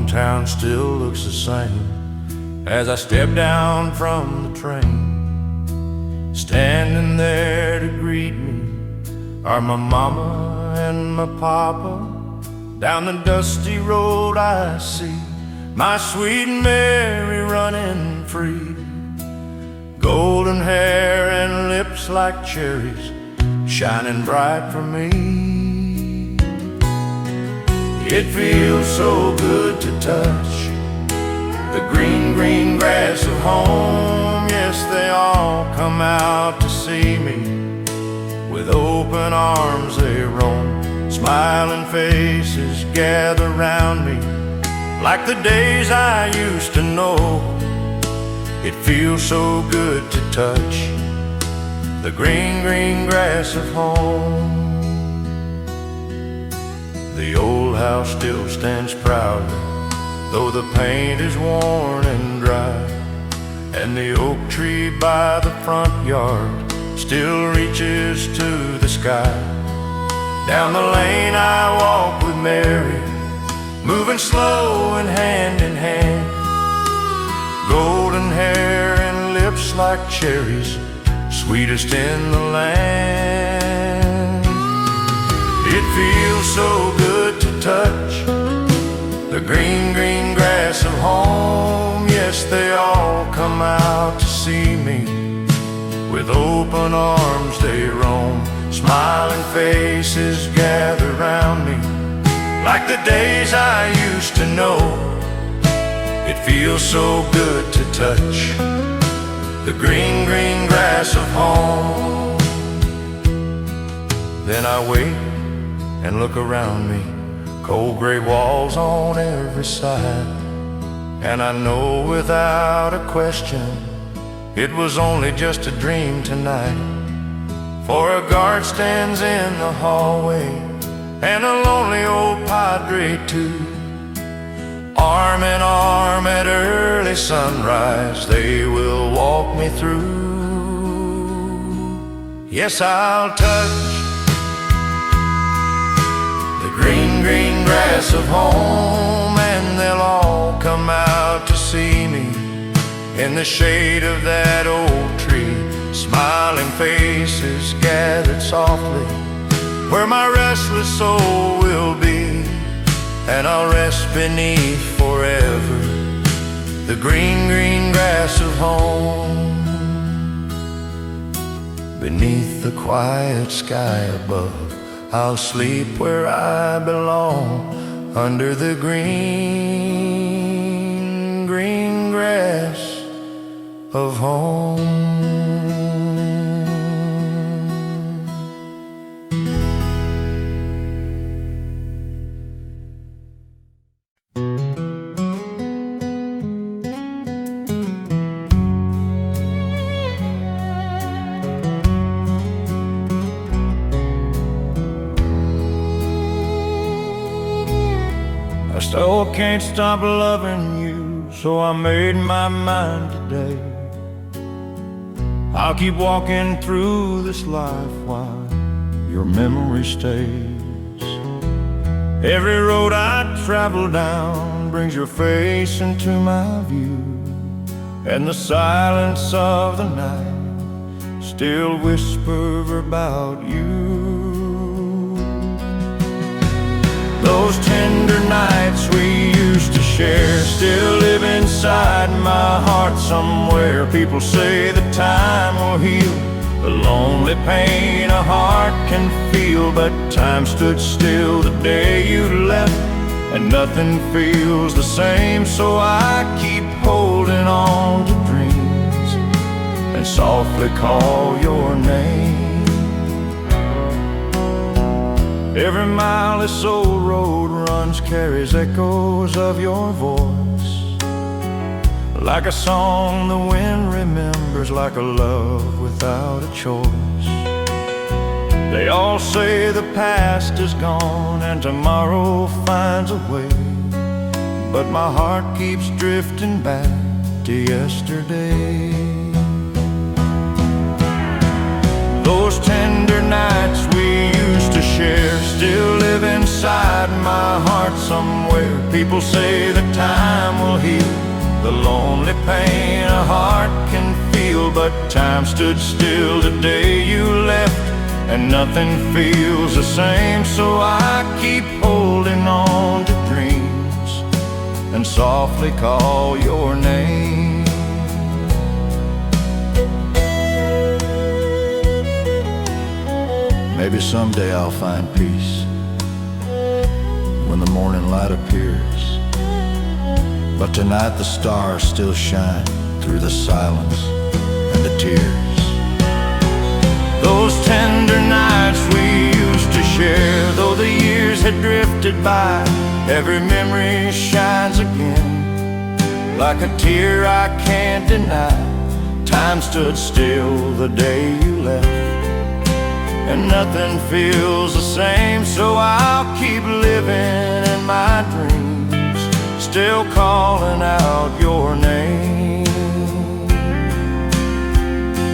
hometown still looks the same as I step down from the train. Standing there to greet me are my mama and my papa. Down the dusty road I see my sweet Mary running free. Golden hair and lips like cherries, shining bright for me. It feels so good to touch the green, green grass of home. Yes, they all come out to see me. With open arms they roam. Smiling faces gather round me like the days I used to know. It feels so good to touch the green, green grass of home. The old house still stands proudly, though the paint is worn and dry, and the oak tree by the front yard still reaches to the sky. Down the lane I walk with Mary, moving slow and hand in hand. Golden hair and lips like cherries, sweetest in the land. It feels so good to touch the green, green grass of home. Yes, they all come out to see me. With open arms they roam. Smiling faces gather round me like the days I used to know. It feels so good to touch the green, green grass of home. Then I wait and look around me, cold gray walls on every side, and I know without a question it was only just a dream tonight. For a guard stands in the hallway, and a lonely old padre too. Arm in arm at early sunrise, they will walk me through. Yes, I'll touch the green, green grass of home, and they'll all come out to see me in the shade of that old tree. Smiling faces gathered softly where my restless soul will be, and I'll rest beneath forever the green, green grass of home. Beneath the quiet sky above, I'll sleep where I belong, under the green, green grass of home. I still can't stop loving you, so I made my mind today. I'll keep walking through this life while your memory stays. Every road I travel down brings your face into my view, and the silence of the night still whisper about you. Those tender nights we used to share still live inside my heart somewhere. People say that time will heal the lonely pain a heart can feel, but time stood still the day you left, and nothing feels the same. So I keep holding on to dreams and softly call your name. Every mile this old road runs carries echoes of your voice, like a song the wind remembers, like a love without a choice. They all say the past is gone and tomorrow finds a way, but my heart keeps drifting back to yesterday. Those tender nights we used to share still live inside my heart somewhere. People say that time will heal the lonely pain a heart can feel, but time stood still the day you left, and nothing feels the same. So I keep holding on to dreams and softly call your name. Maybe someday I'll find peace when the morning light appears, but tonight the stars still shine through the silence and the tears. Those tender nights we used to share, though the years had drifted by, every memory shines again like a tear I can't deny. Time stood still the day you left, and nothing feels the same. So I'll keep living in my dreams, still calling out your name.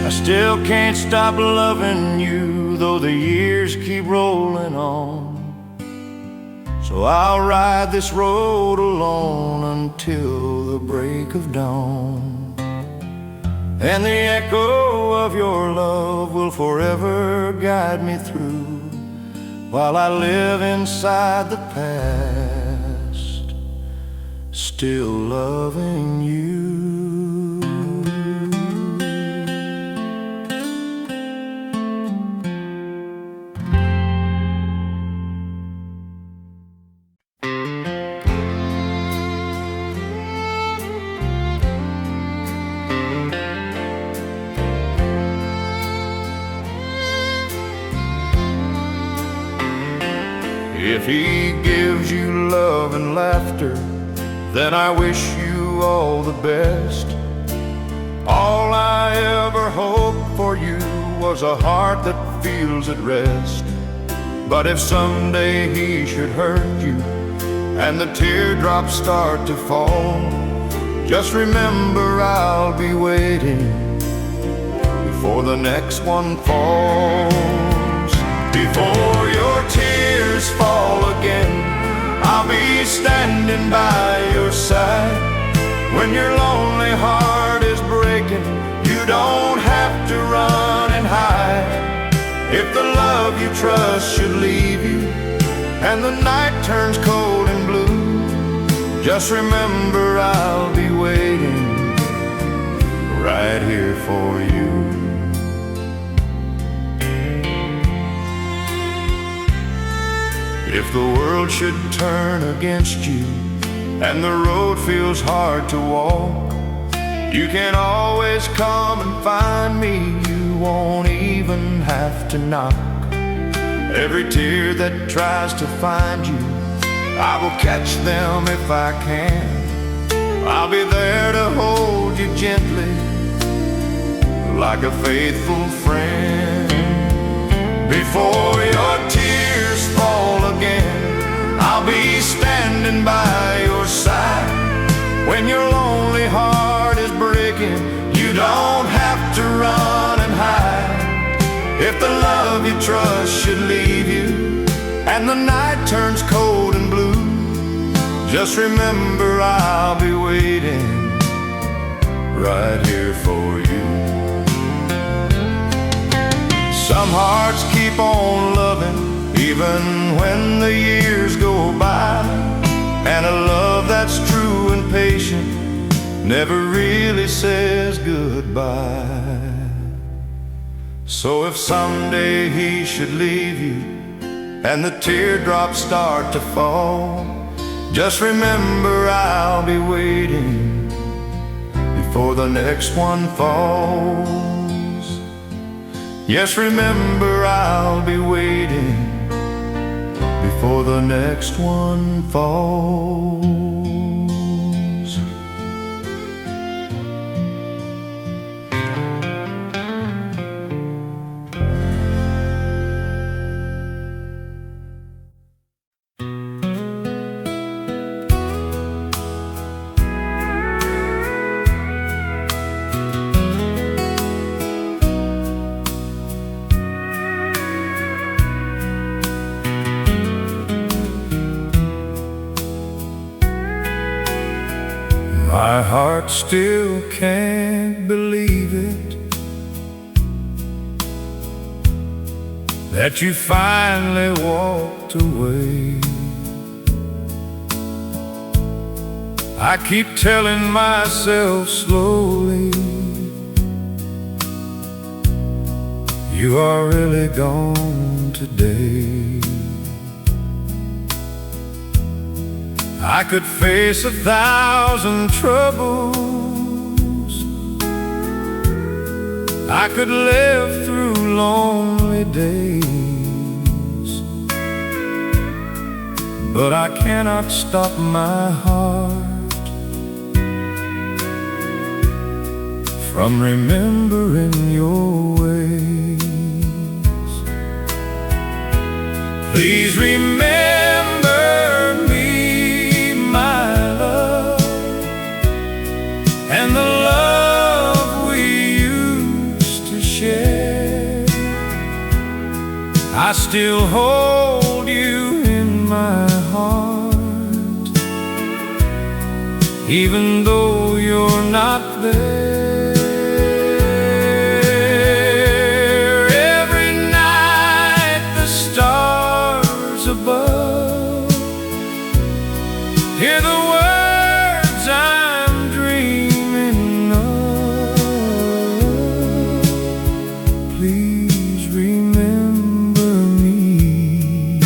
I still can't stop loving you, though the years keep rolling on. So I'll ride this road alone until the break of dawn, and the echo of your love will forever guide me through, while I live inside the past, still loving you. If he gives you love and laughter, then I wish you all the best. All I ever hoped for you was a heart that feels at rest. But if someday he should hurt you and the teardrops start to fall, just remember I'll be waiting before the next one falls. Before your tears fall again, I'll be standing by your side. When your lonely heart is breaking, you don't have to run and hide. If the love you trust should leave you and the night turns cold and blue, just remember I'll be waiting right here for you. If the world should turn against you and the road feels hard to walk, you can always come and find me. You won't even have to knock. Every tear that tries to find you, I will catch them if I can. I'll be there to hold you gently like a faithful friend. Before your tears fall again, I'll be standing by your side. When your lonely heart is breaking, you don't have to run and hide. If the love you trust should leave you and the night turns cold and blue, just remember I'll be waiting right here for you. Some hearts keep on loving even when the years go by, and a love that's true and patient never really says goodbye. So if someday he should leave you and the teardrops start to fall, just remember I'll be waiting before the next one falls. Yes, remember I'll be waiting before the next one falls. My heart still can't believe it, that you finally walked away. I keep telling myself slowly, you are really gone today. I could face 1,000 troubles, I could live through lonely days, but I cannot stop my heart from remembering your ways. Please remember me, my love, and the love we used to share. I still hold you in my heart, even though you're not there. Hear the words I'm dreaming of. Please remember me,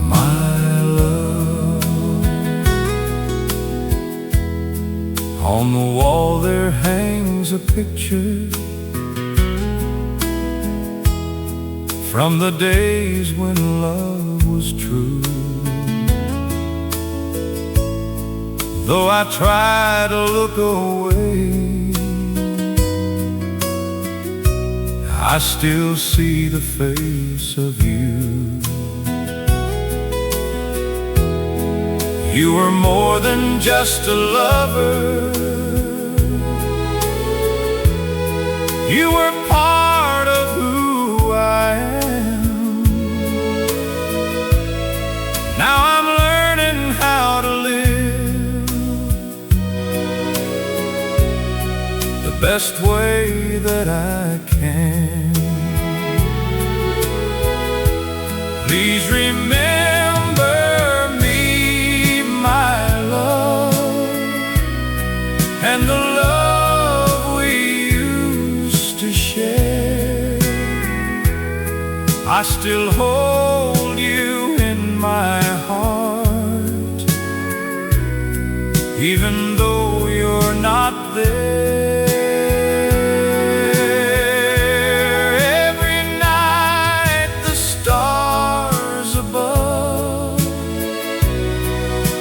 my love. On the wall there hangs a picture from the days when love was true. Though I try to look away, I still see the face of you. You were more than just a lover, you were part of who I am. Now I'm learning how to live the best way that I can. Please remember me, my love, and the love we used to share. I still hold you in my heart, even though you're not there. Every night the stars above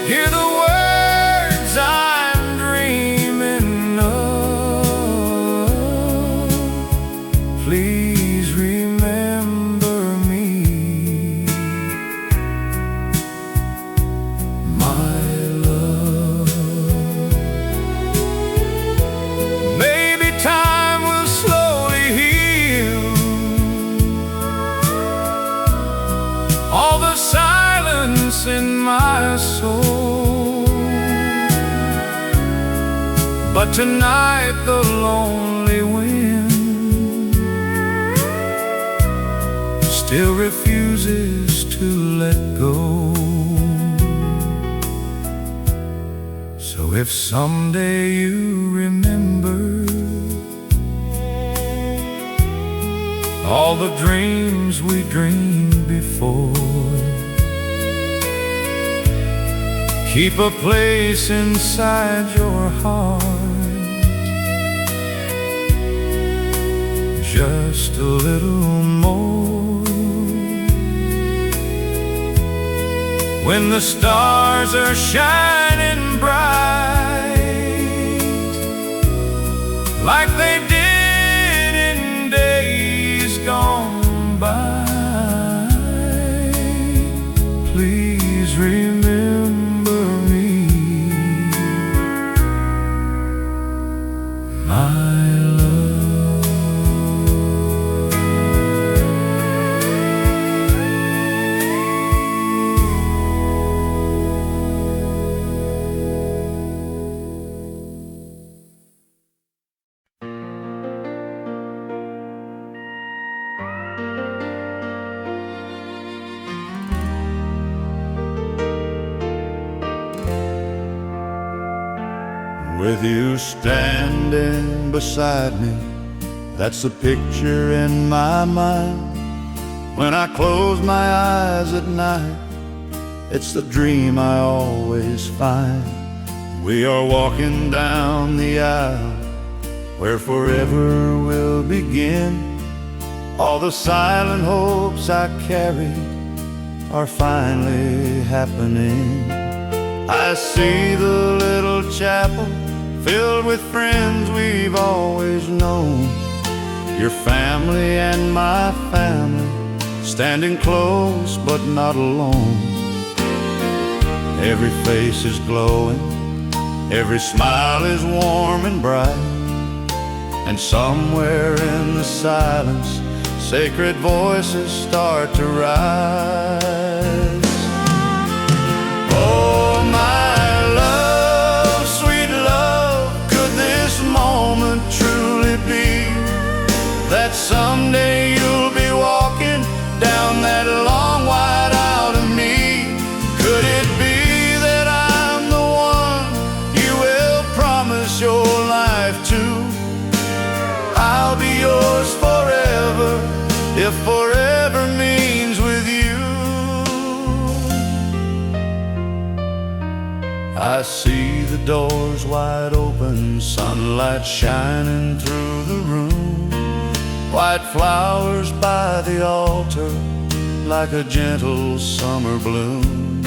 hear the words I'm dreaming of. Please remember me, my love. Maybe time will slowly heal all the silence in my soul, but tonight the lonely wind still refuses to let go. So if someday you remember all the dreams we dreamed before, keep a place inside your heart, just a little more. When the stars are shining bright like they did in days gone by, please remember me, my love. with you standing beside me. That's the picture in my mind. When I close my eyes at night, it's the dream I always find. We are walking down the aisle where forever will begin. All the silent hopes I carried are finally happening. I see the little chapel filled with friends we've always known. Your family and my family, standing close but not alone. Every face is glowing, every smile is warm and bright, and somewhere in the silence, sacred voices start to rise. Oh, my love, sweet love, could this moment truly be that someday you'll be walking down that long white aisle to me? Could it be that I'm the one you will promise your life to? I'll be yours forever, if forever means with you. I see the doors wide open, sunlight shining through the room, white flowers by the altar like a gentle summer bloom.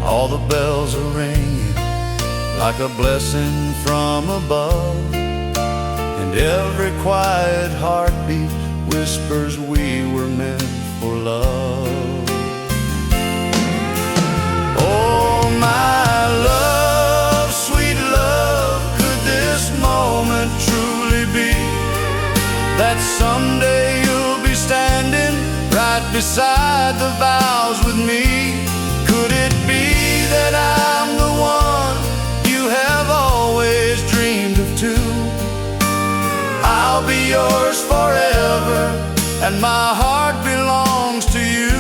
All the bells are ringing like a blessing from above, and every quiet heartbeat whispers we were meant for love. Oh, my love, sweet love, could this moment truly be that someday you'll be standing right beside the vows with me? Could it be that I'm the one you have always dreamed of too? I'll be yours forever, and my heart belongs to you.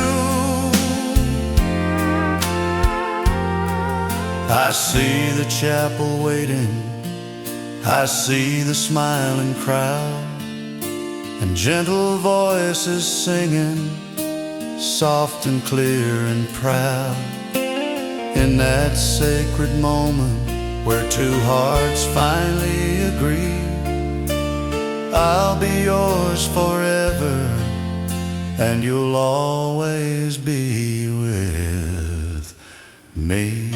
I see the chapel waiting, I see the smiling crowd, and gentle voices singing, soft and clear and proud. In that sacred moment where two hearts finally agree, I'll be yours forever, and you'll always be with me.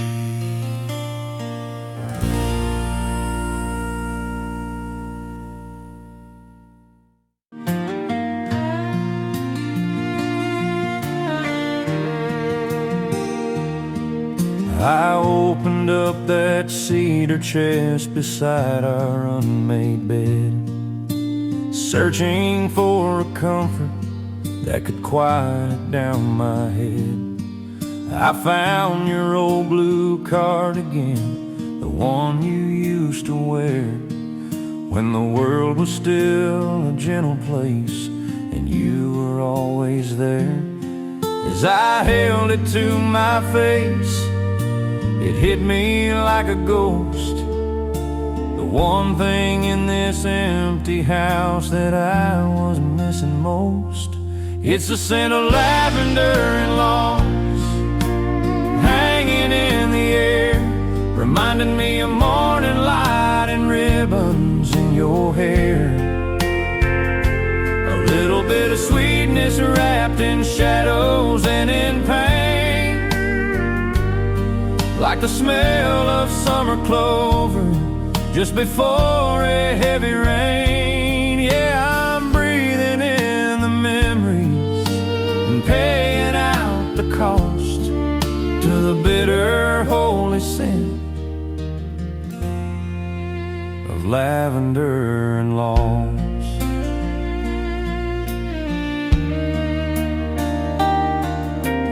I opened up that cedar chest beside our unmade bed, searching for a comfort that could quiet down my head. I found your old blue cardigan, the one you used to wear when the world was still a gentle place and you were always there. As I held it to my face, it hit me like a ghost. The one thing in this empty house that I was missing most. It's the scent of lavender and logs hanging in the air, reminding me of morning light and ribbons in your hair. A little bit of sweetness wrapped in shadows and in pain, like the smell of summer clover just before a heavy rain. Yeah, I'm breathing in the memories and paying out the cost to the bitter holy scent of lavender and logs.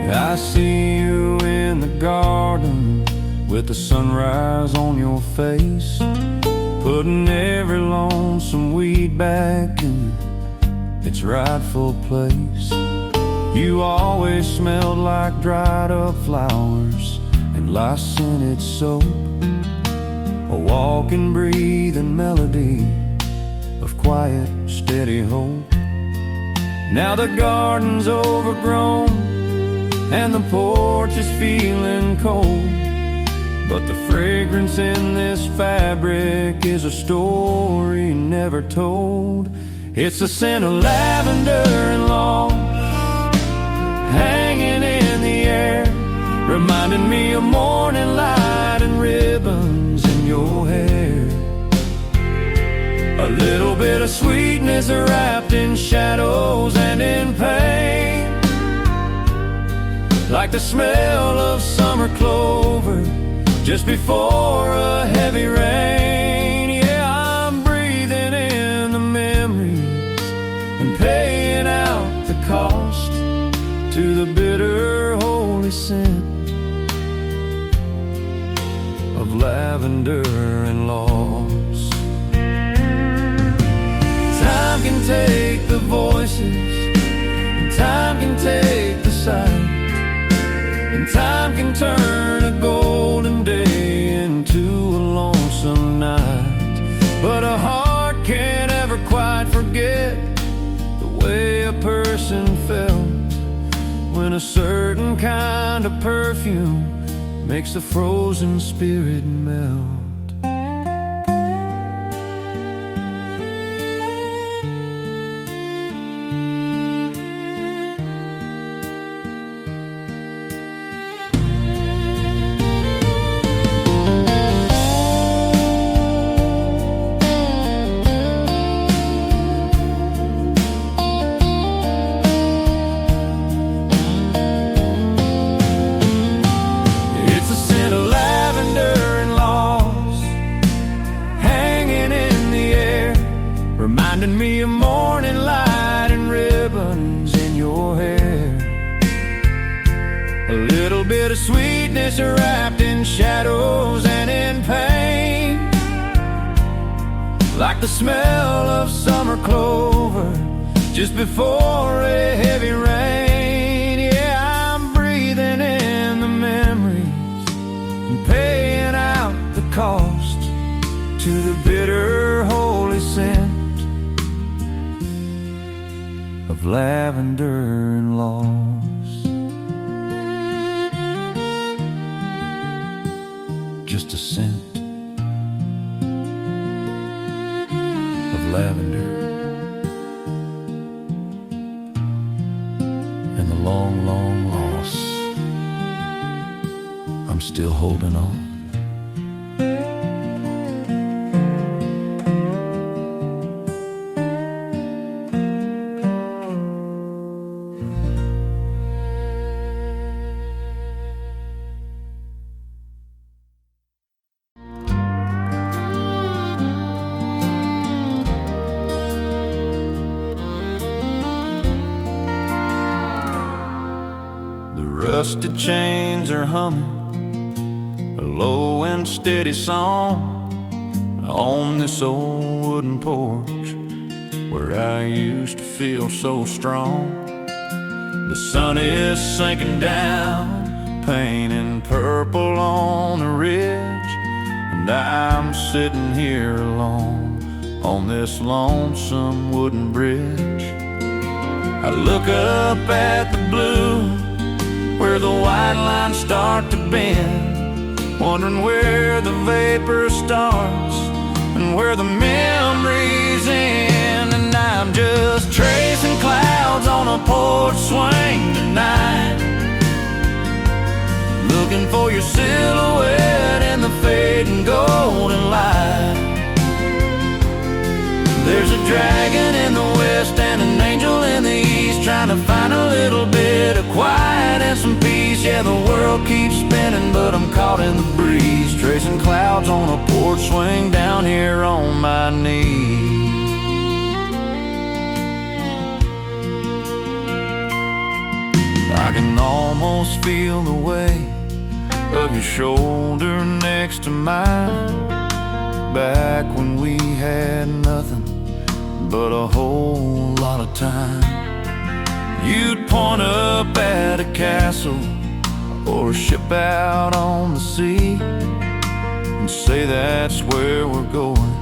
I see you in the garden with the sunrise on your face, putting every lonesome weed back in its rightful place. You always smelled like dried up flowers and lice-scented soap, a walking, breathing melody of quiet, steady hope. Now the garden's overgrown and the porch is feeling cold, but the fragrance in this fabric is a story never told. It's the scent of lavender and logs hanging in the air, reminding me of morning light and ribbons in your hair. A little bit of sweetness wrapped in shadows and in pain, like the smell of summer clover just before a heavy rain. Yeah, I'm breathing in the memories and paying out the cost to the bitter holy scent of lavender and loss. Time can take the voices, and time can take the sight, and time can turn a golden day into a lonesome night. But a heart can't ever quite forget the way a person felt when a certain kind of perfume makes the frozen spirit melt. Reminding me of morning light and ribbons in your hair. A little bit of sweetness wrapped in shadows and in pain, like the smell of summer clover just before a heavy rain. Yeah, I'm breathing in the memories and paying out the cost to the bitter holy scent of lavender and loss. Just a scent of lavender and the long, long loss. I'm still holding on. Rusted chains are humming a low and steady song on this old wooden porch where I used to feel so strong. The sun is sinking down, painting purple on the ridge, and I'm sitting here alone on this lonesome wooden bridge. I look up at the blue where the white lines start to bend, wondering where the vapor starts and where the memories end. And I'm just tracing clouds on a porch swing tonight, looking for your silhouette in the fading golden light. There's a dragon in the west and an angel in the east, trying to find a little bit of quiet and some peace. Yeah, the world keeps spinning, but I'm caught in the breeze, tracing clouds on a porch swing down here on my knees. I can almost feel the weight of your shoulder next to mine, back when we had nothing but a whole lot of time. You'd point up at a castle or a ship out on the sea, and say that's where we're going,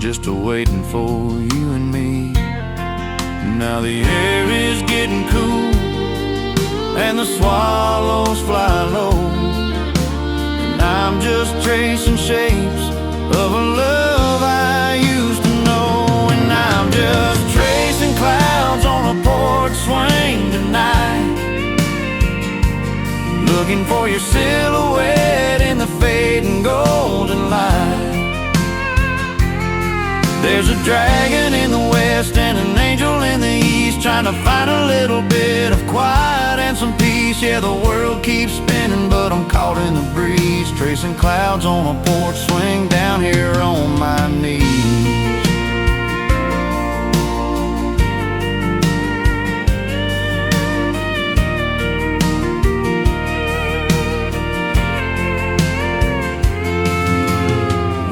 just a-waiting for you and me. Now the air is getting cool and the swallows fly low, and I'm just tracing shapes of a love I used to know. And I'm just tracing clouds on a porch swing tonight, looking for your silhouette in the fading golden light. There's a dragon in the west and an angel in the east, trying to find a little bit of quiet and some peace. Yeah, the world keeps spinning, but I'm caught in the breeze, tracing clouds on a porch swing down here on my knees.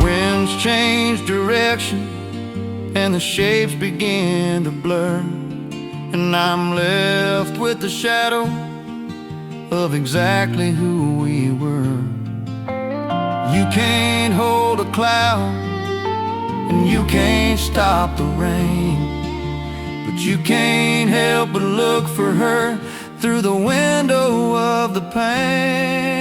Winds change direction and the shapes begin to blur, and I'm left with the shadow of exactly who we were. You can't hold a cloud and you can't stop the rain, but you can't help but look for her through the window of the pain.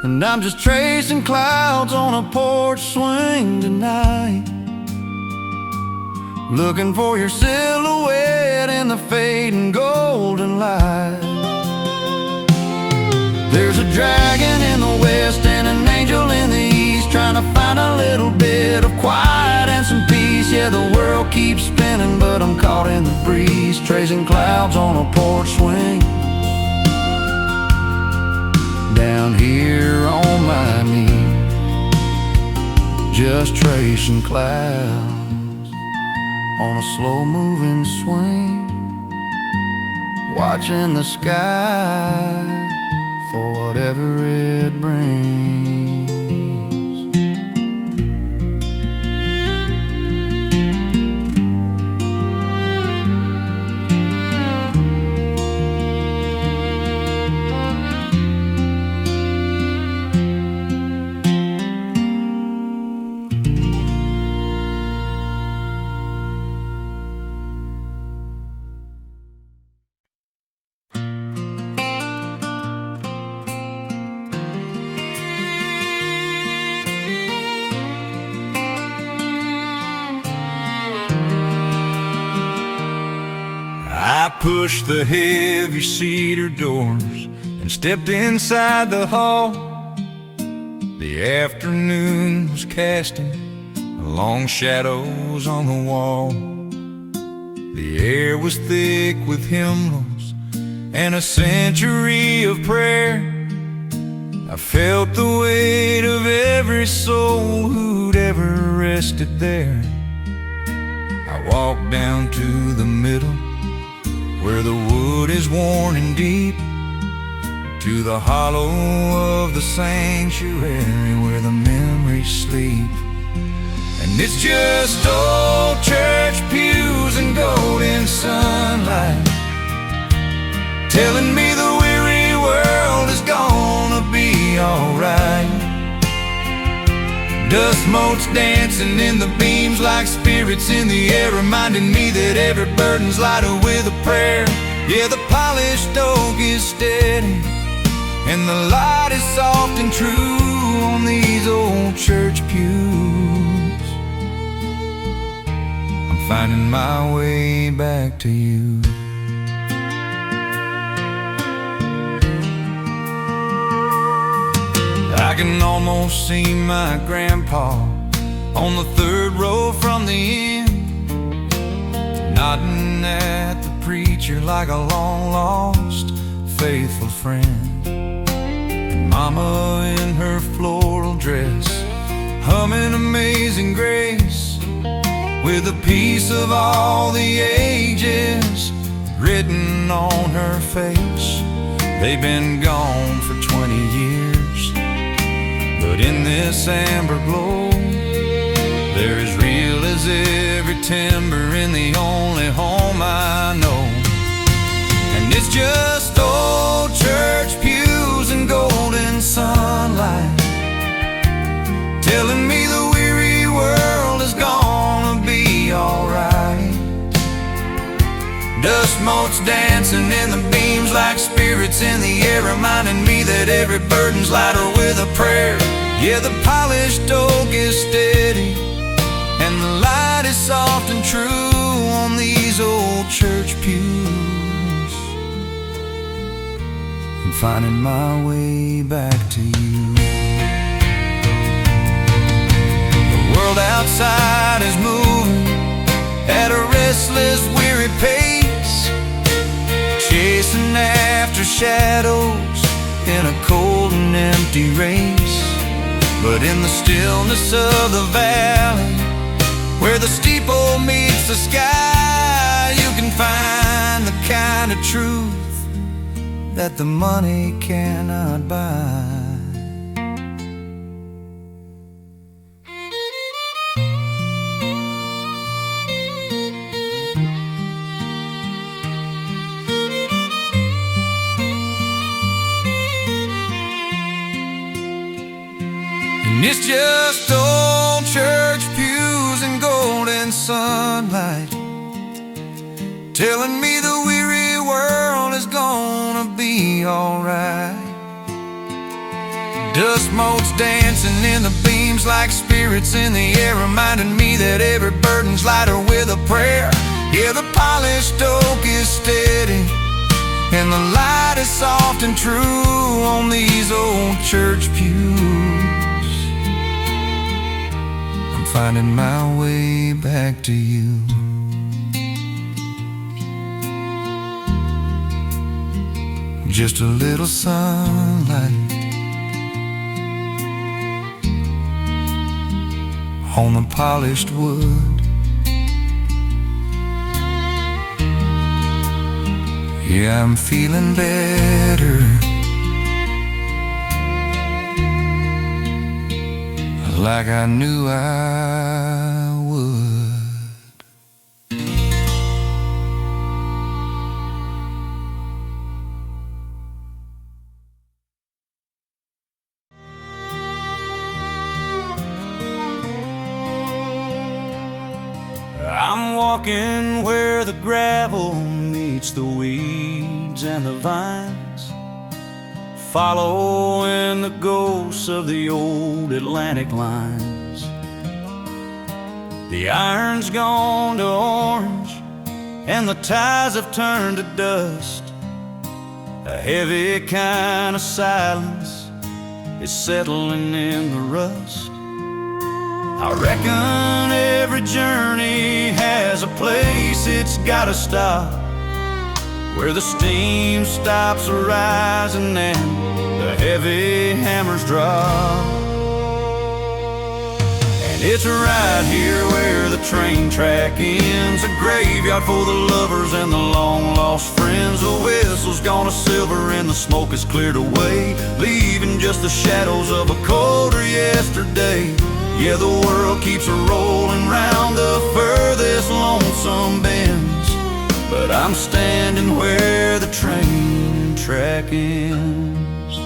And I'm just tracing clouds on a porch swing tonight, looking for your silhouette in the fading golden light. There's a dragon in the west and an angel in the east, trying to find a little bit of quiet and some peace. Yeah, the world keeps spinning, but I'm caught in the breeze, tracing clouds on a porch swing down here on my knees, just tracing clouds on a slow-moving swing, watching the sky for whatever it brings. I pushed the heavy cedar doors and stepped inside the hall. The afternoon was casting long shadows on the wall. The air was thick with hymnals and a century of prayer. I felt the weight of every soul who'd ever rested there. I walked down to the middle, where the wood is worn and deep, to the hollow of the sanctuary where the memories sleep. And it's just old church pews and golden sunlight, telling me the weary world is gonna be alright. Dust motes dancing in the beams like spirits in the air, reminding me that every burden's lighter with a prayer. Yeah, the polished oak is steady and the light is soft and true on these old church pews. I'm finding my way back to you. I can almost see my grandpa on the third row from the end, nodding at the preacher like a long-lost faithful friend. And Mama in her floral dress, humming Amazing Grace, with a piece of all the ages written on her face. They've been gone for 20 years, but in this amber glow, they're as real as every timber in the only home I know. And it's just old church motes dancing in the beams like spirits in the air, reminding me that every burden's lighter with a prayer. Yeah, the polished oak is steady, and the light is soft and true on these old church pews. I'm finding my way back to you. The world outside is moving at a restless, weary pace, chasing after shadows in a cold and empty race. But in the stillness of the valley, where the steeple meets the sky, you can find the kind of truth that the money cannot buy. And it's just old church pews and golden sunlight, telling me the weary world is gonna be alright. Dust motes dancing in the beams like spirits in the air, reminding me that every burden's lighter with a prayer. Yeah, the polished oak is steady, and the light is soft and true on these old church pews. I'm finding my way back to you. Just a little sunlight on the polished wood. Yeah, I'm feeling better, like I knew I would. I'm walking where the gravel meets the weeds and the vines, following the ghosts of the old Atlantic lines. The iron's gone to orange, and the ties have turned to dust. A heavy kind of silence is settling in the rust. I reckon every journey has a place it's gotta stop, where the steam stops rising and the heavy hammers drop. And it's right here where the train track ends, a graveyard for the lovers and the long lost friends. The whistle's gone to silver and the smoke has cleared away, leaving just the shadows of a colder yesterday. Yeah, the world keeps a-rolling round the furthest lonesome bends, but I'm standing where the train track ends.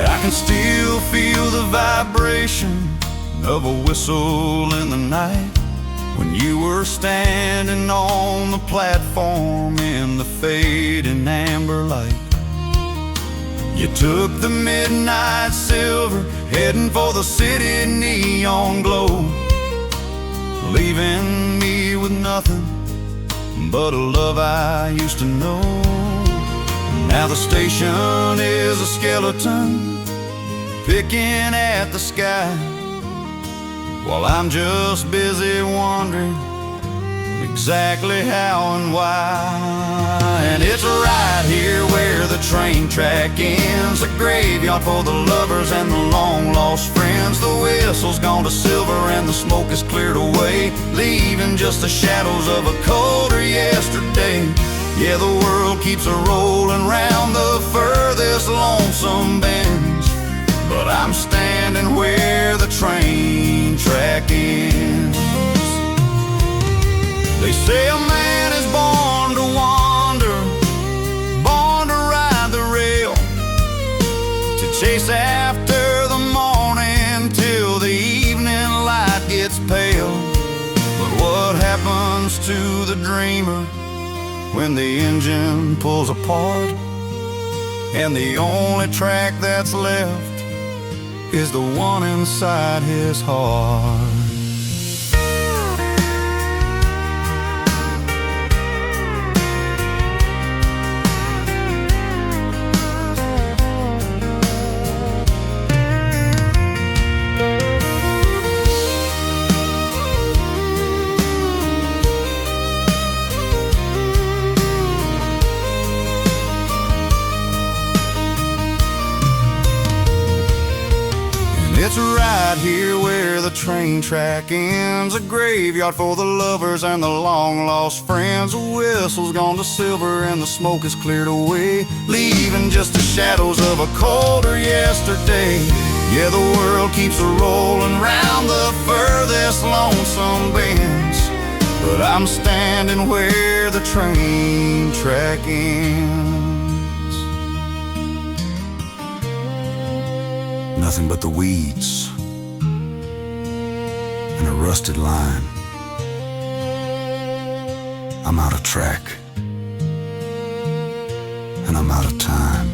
I can still feel the vibration of a whistle in the night, when you were standing on the platform in the fading amber light. You took the midnight silver, heading for the city neon glow, leaving me with nothing but a love I used to know. Now the station is a skeleton picking at the sky, while I'm just busy wondering exactly how and why. And it's right here where the train track ends, a graveyard for the lovers and the long lost friends. The whistle's gone to silver and the smoke has cleared away, leaving just the shadows of a colder yesterday. Yeah, the world keeps a-rolling round the furthest lonesome bends, but I'm standing where the train track ends. They say a man is born to wander, born to ride the rail, to chase after the morning till the evening light gets pale. happens to the dreamer when the engine pulls apart and the only track that's left is the one inside his heart. It's right here where the train track ends, a graveyard for the lovers and the long-lost friends. The whistle's gone to silver and the smoke is cleared away, leaving just the shadows of a colder yesterday. Yeah, the world keeps a-rolling round the furthest lonesome bends, but I'm standing where the train track ends. Nothing but the weeds and a rusted line. I'm out of track and I'm out of time.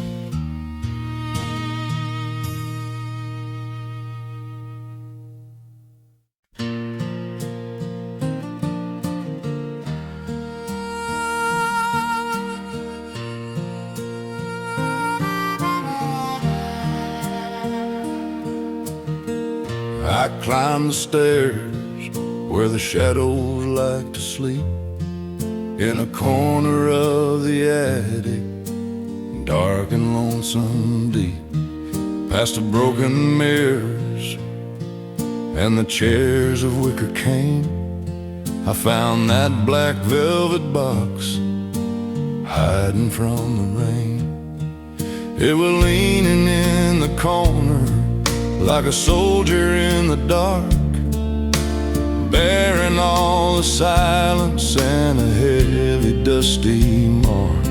I climb the stairs where the shadows like to sleep, in a corner of the attic, dark and lonesome deep. Past the broken mirrors and the chairs of wicker cane, I found that black velvet box hiding from the rain. It was leaning in the corner like a soldier in the dark, bearing all the silence and a heavy dusty mark.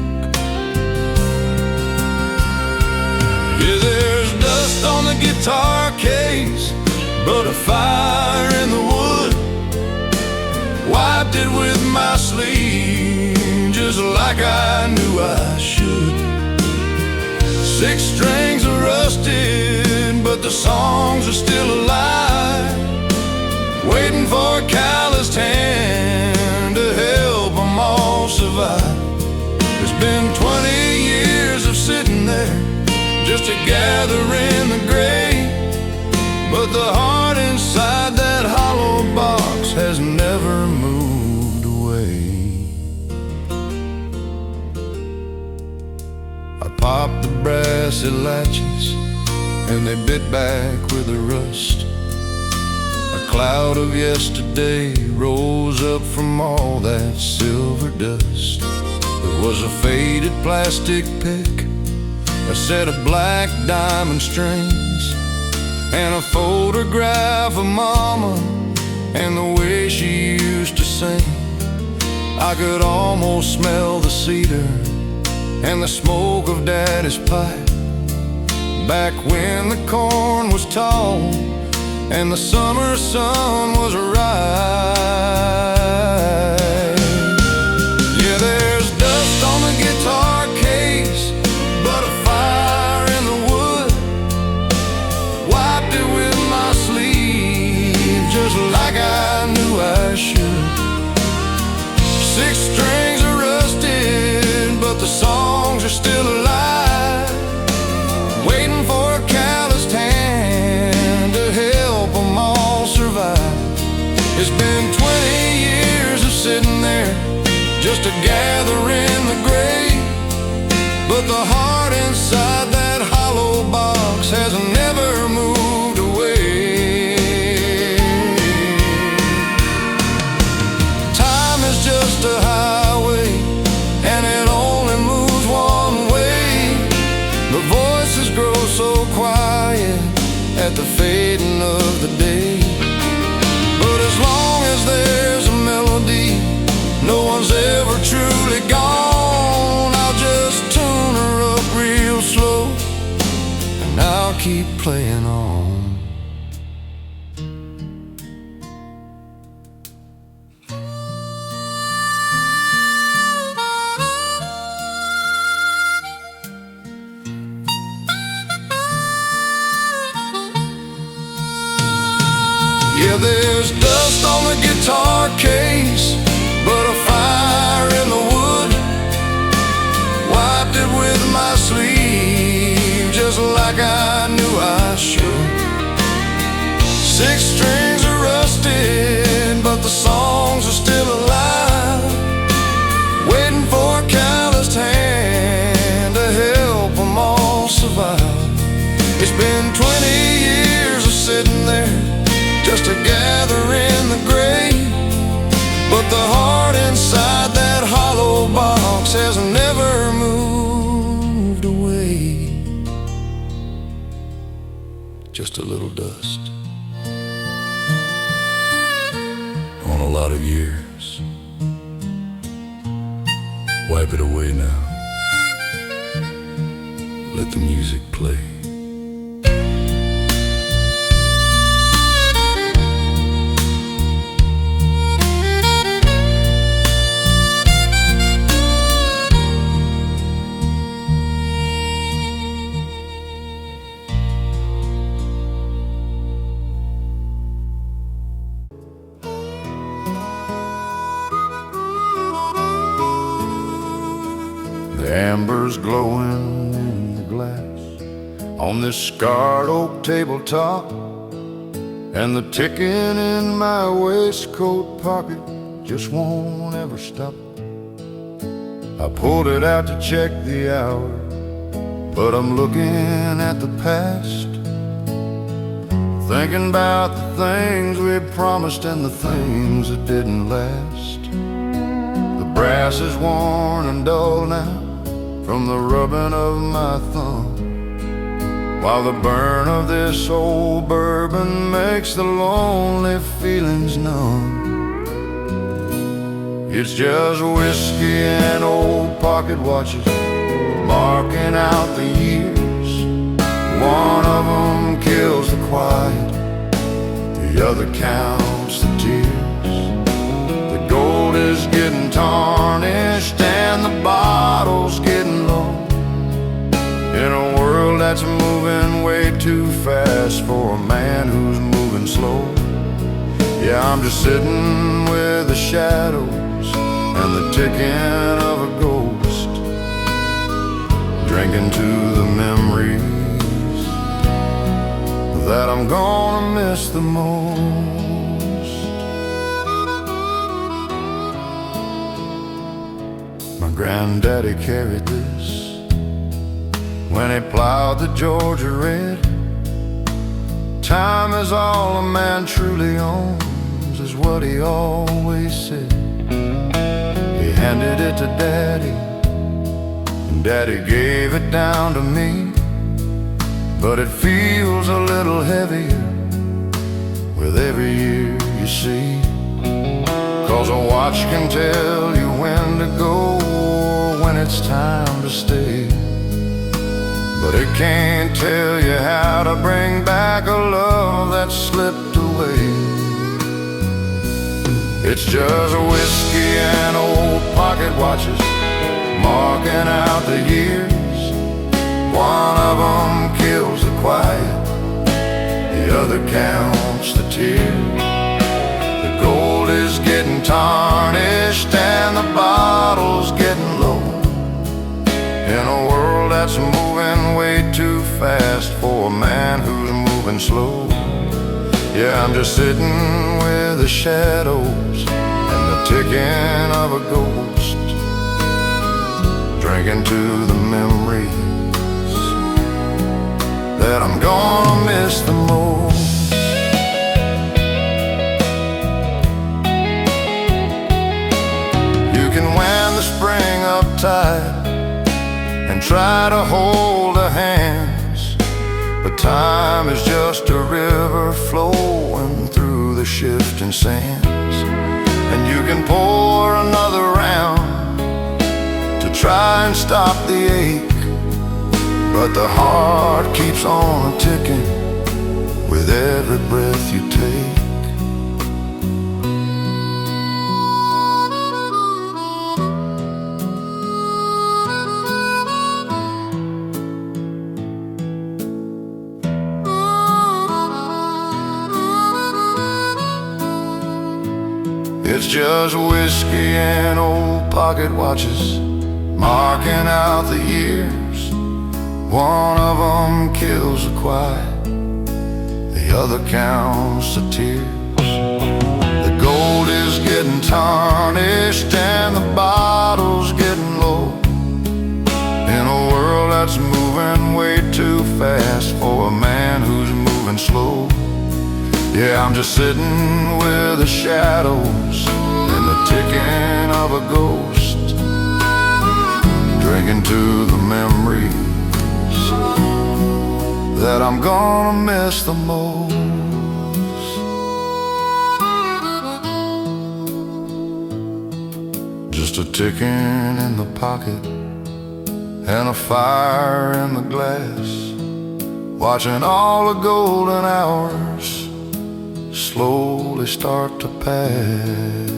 Yeah, there's dust on the guitar case, but a fire in the wood. Wiped it with my sleeve, just like I knew I should. 6 strings are rusted, but the songs are still alive, waiting for a calloused hand to help them all survive. There's been 20 years of sitting there just to gather in the grave, but the heart inside that hollow box has never moved away. I popped the brassy latches and they bit back with the rust. A cloud of yesterday rose up from all that silver dust. There was a faded plastic pick, a set of black diamond strings, and a photograph of Mama and the way she used to sing. I could almost smell the cedar and the smoke of Daddy's pipe, back when the corn was tall and the summer sun was right. Yeah, there's dust on the guitar case, but a fire in the wood. Wiped it with my sleeve, just like I knew I should. 6 strings are rusted, but the songs are still alive, waiting for a calloused hand to help them all survive. It's been 20 years of sitting there just to gather in the grave, but the heart inside that hollow box has never moved away. Time is just a highway and it only moves one way. The voices grow so quiet at the fading of the day, but as long as there's a melody, no one's ever truly gone. I'll just tune her up real slow and I'll keep playing on. Yeah, there's dust on the guitar case, but a fire in the wood. Wiped it with my sleeve, just like I knew I should. 6 strings are rusted, but the songs are still alive, waiting for a calloused hand to help them all survive. It's been 20 years of sitting there just to gather in the grave, but the heart inside that hollow box has never moved away. Just a little dust on a lot of years. Wipe it away now. Let the music play. The amber's glowing in the glass on this scarred oak tabletop, and the ticking in my waistcoat pocket just won't ever stop. I pulled it out to check the hour, but I'm looking at the past, thinking about the things we promised and the things that didn't last. The brass is worn and dull now from the rubbing of my thumb, while the burn of this old bourbon makes the lonely feelings numb. It's just whiskey and old pocket watches marking out the years. One of them kills the quiet, the other counts the tears. The gold is getting tarnished and the bottle's getting low, in a world that's moving way too fast for a man who's moving slow. Yeah, I'm just sitting with the shadows and the ticking of a ghost, drinking to the memories that I'm gonna miss the most. My granddaddy carried this when he plowed the Georgia red. Time is all a man truly owns, is what he always said. He handed it to Daddy, and Daddy gave it down to me, but it feels a little heavier with every year, you see. 'Cause a watch can tell you when to go or when it's time to stay, but it can't tell you how to bring back a love that slipped away. It's just whiskey and old pocket watches marking out the years. One of them kills the quiet, the other counts the tears. The gold is getting tarnished and the bottle's getting low, in a world that's moving way too fast for a man who's moving slow. Yeah, I'm just sitting with the shadows and the ticking of a ghost, drinking to the memories that I'm gonna miss the most. You can wind the spring up tight and try to hold the hands, but time is just a river flowing through the shifting sands. And you can pour another round to try and stop the ache, but the heart keeps on ticking with every breath you take. just whiskey and old pocket watches marking out the years. One of them kills the quiet, the other counts the tears. The gold is getting tarnished and the bottle's getting low, in a world that's moving way too fast for a man who's moving slow. Yeah, I'm just sitting with the shadows and the ticking of a ghost, drinking to the memories that I'm gonna miss the most. Just a ticking in the pocket and a fire in the glass, watching all the golden hours slowly start to pass.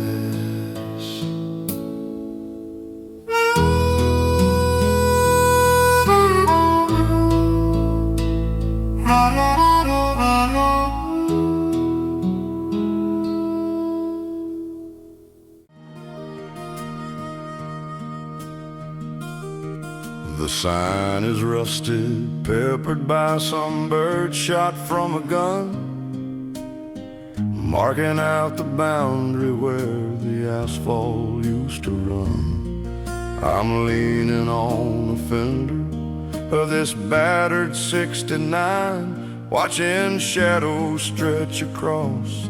The sign is rusted, peppered by some bird shot from a gun, marking out the boundary where the asphalt used to run. I'm leaning on the fender of this battered 69, watching shadows stretch across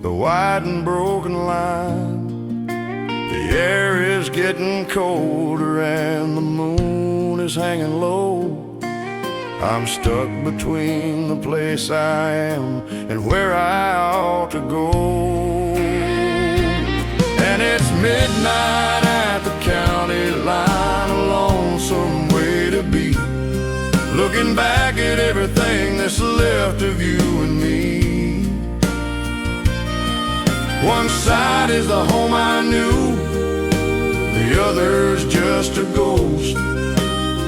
the wide and broken line. The air is getting colder and the moon is hanging low. I'm stuck between the place I am and where I ought to go. And it's midnight at the county line, a lonesome way to be, looking back at everything that's left of you and me. One side is the home I knew, the other's just a ghost.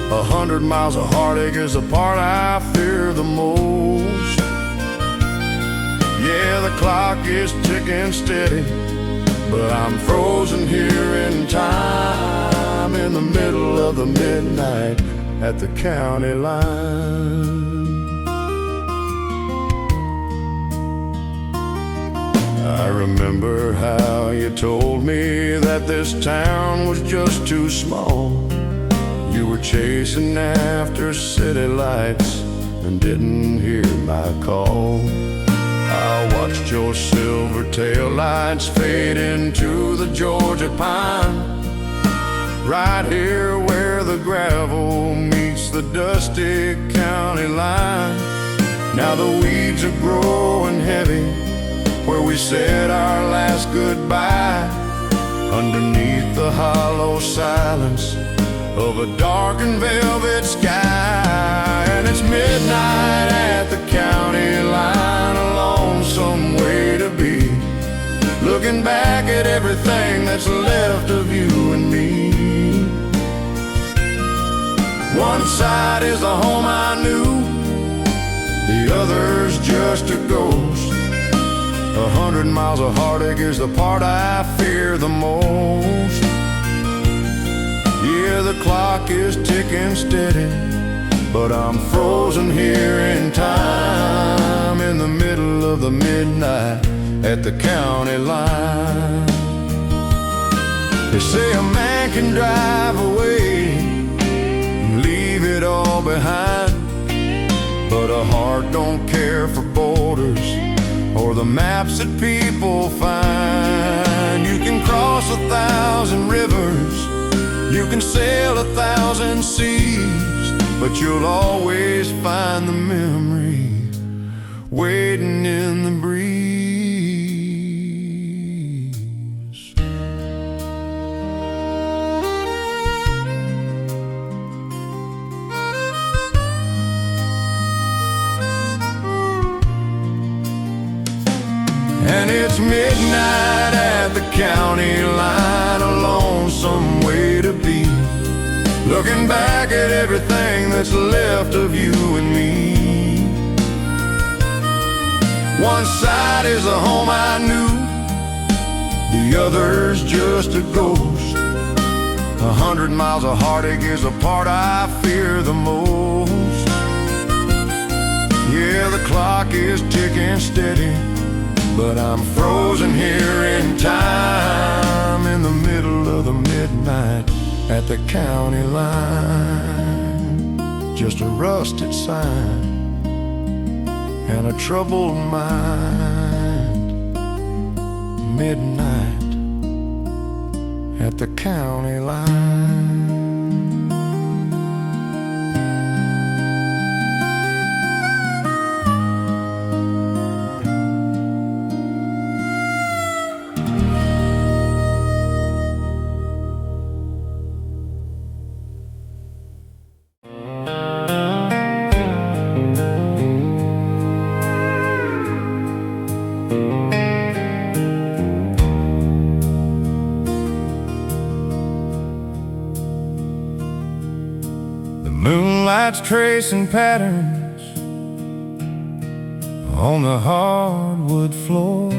100 miles of heartache is the part I fear the most. Yeah, the clock is ticking steady, but I'm frozen here in time, in the middle of the midnight at the county line. I remember how you told me that this town was just too small. You were chasing after city lights and didn't hear my call. I watched your silver tail lights fade into the Georgia pine, right here where the gravel meets the dusty county line. Now the weeds are growing heavy where we said our last goodbye, underneath the hollow silence of a dark and velvet sky. And it's midnight at the county line, a lonesome way to be, looking back at everything that's left of you and me. One side is the home I knew, the other's just a ghost. 100 miles of heartache is the part I fear the most. Yeah, the clock is ticking steady, but I'm frozen here in time, in the middle of the midnight at the county line. They say a man can drive away and leave it all behind, but a heart don't care for borders or the maps that people find. You can cross 1,000 rivers, you can sail 1,000 seas, but you'll always find the memory waiting in the breeze. And it's midnight at the county line, a lonesome way to be, looking back at everything that's left of you and me. One side is the home I knew, the other's just a ghost. 100 miles of heartache is the part I fear the most. Yeah, the clock is ticking steady, but I'm frozen here in time, in the middle of the midnight at the county line. Just a rusted sign and a troubled mind. Midnight at the county line. Moonlight's tracing patterns on the hardwood floor.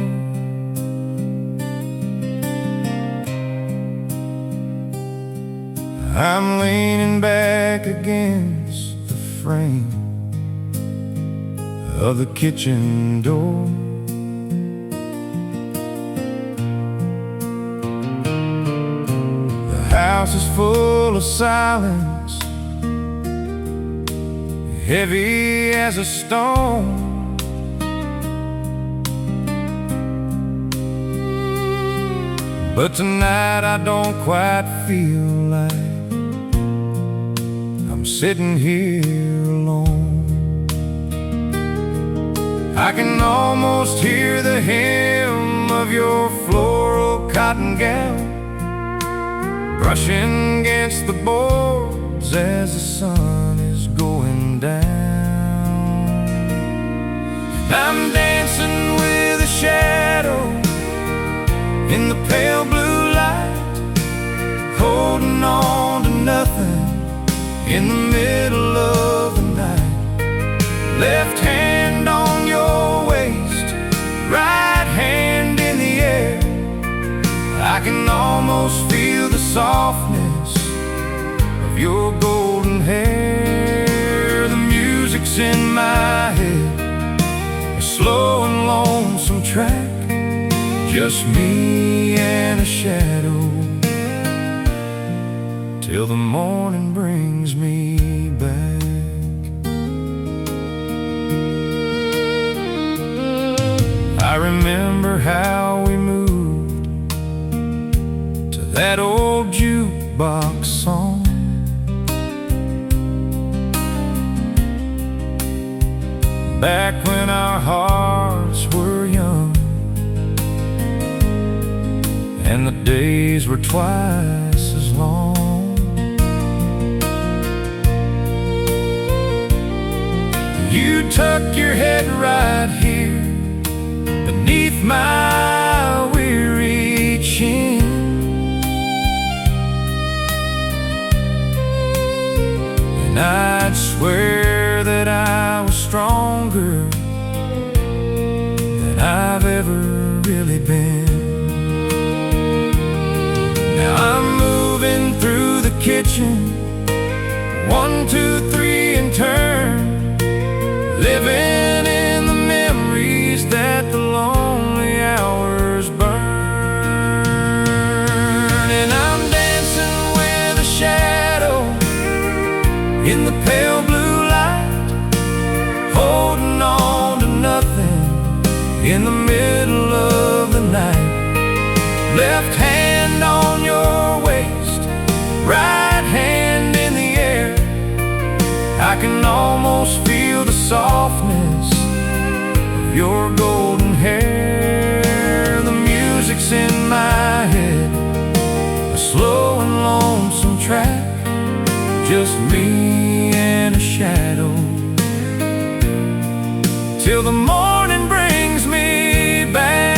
I'm leaning back against the frame of the kitchen door. The house is full of silence, heavy as a stone. But tonight I don't quite feel like I'm sitting here alone. I can almost hear the hem of your floral cotton gown brushing against the boards as the sun is going down. I'm dancing with a shadow in the pale blue light, holding on to nothing in the middle of the night. Left hand on your waist, right hand in the air. I can almost feel the softness of your golden hair. The music's in my head, a slow and lonesome track, just me and a shadow, till the morning brings me back. I remember how we moved to that old jukebox song. Back when our hearts were young and the days were twice as long. You tuck your head right here beneath my weary chin, and I'd swear that I was stronger than I've ever really been. Now I'm moving through the kitchen, 1, 2, 3 in turn, living in the memories that the lonely hours burn. And I'm dancing with a shadow in the pale blue light, holding on to nothing in the middle of the night. Left hand on your waist, right hand in the air. I can almost feel the softness of your golden hair. The music's in my head, a slow and lonesome track, just me and a shadow, till the morning brings me back.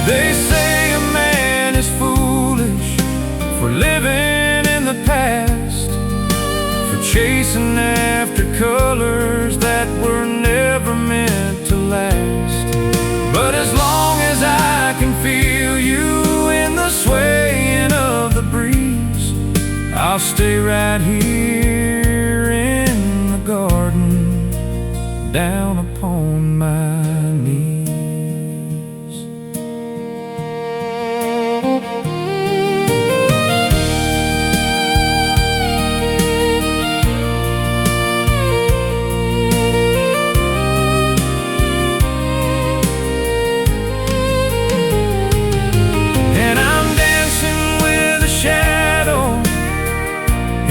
They say a man is foolish for living in the past, for chasing after colors that were never meant to right here in the garden, down upon my knees.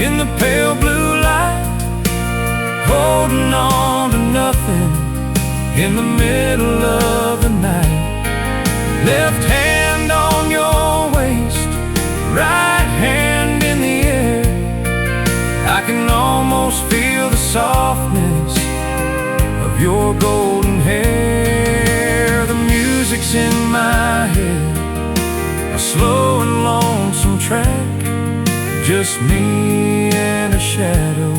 In the pale blue light, holding on to nothing in the middle of the night. Left hand on your waist, right hand in the air. I can almost feel the softness of your golden hair. The music's in my head, a slow and lonesome track, just me and a shadow,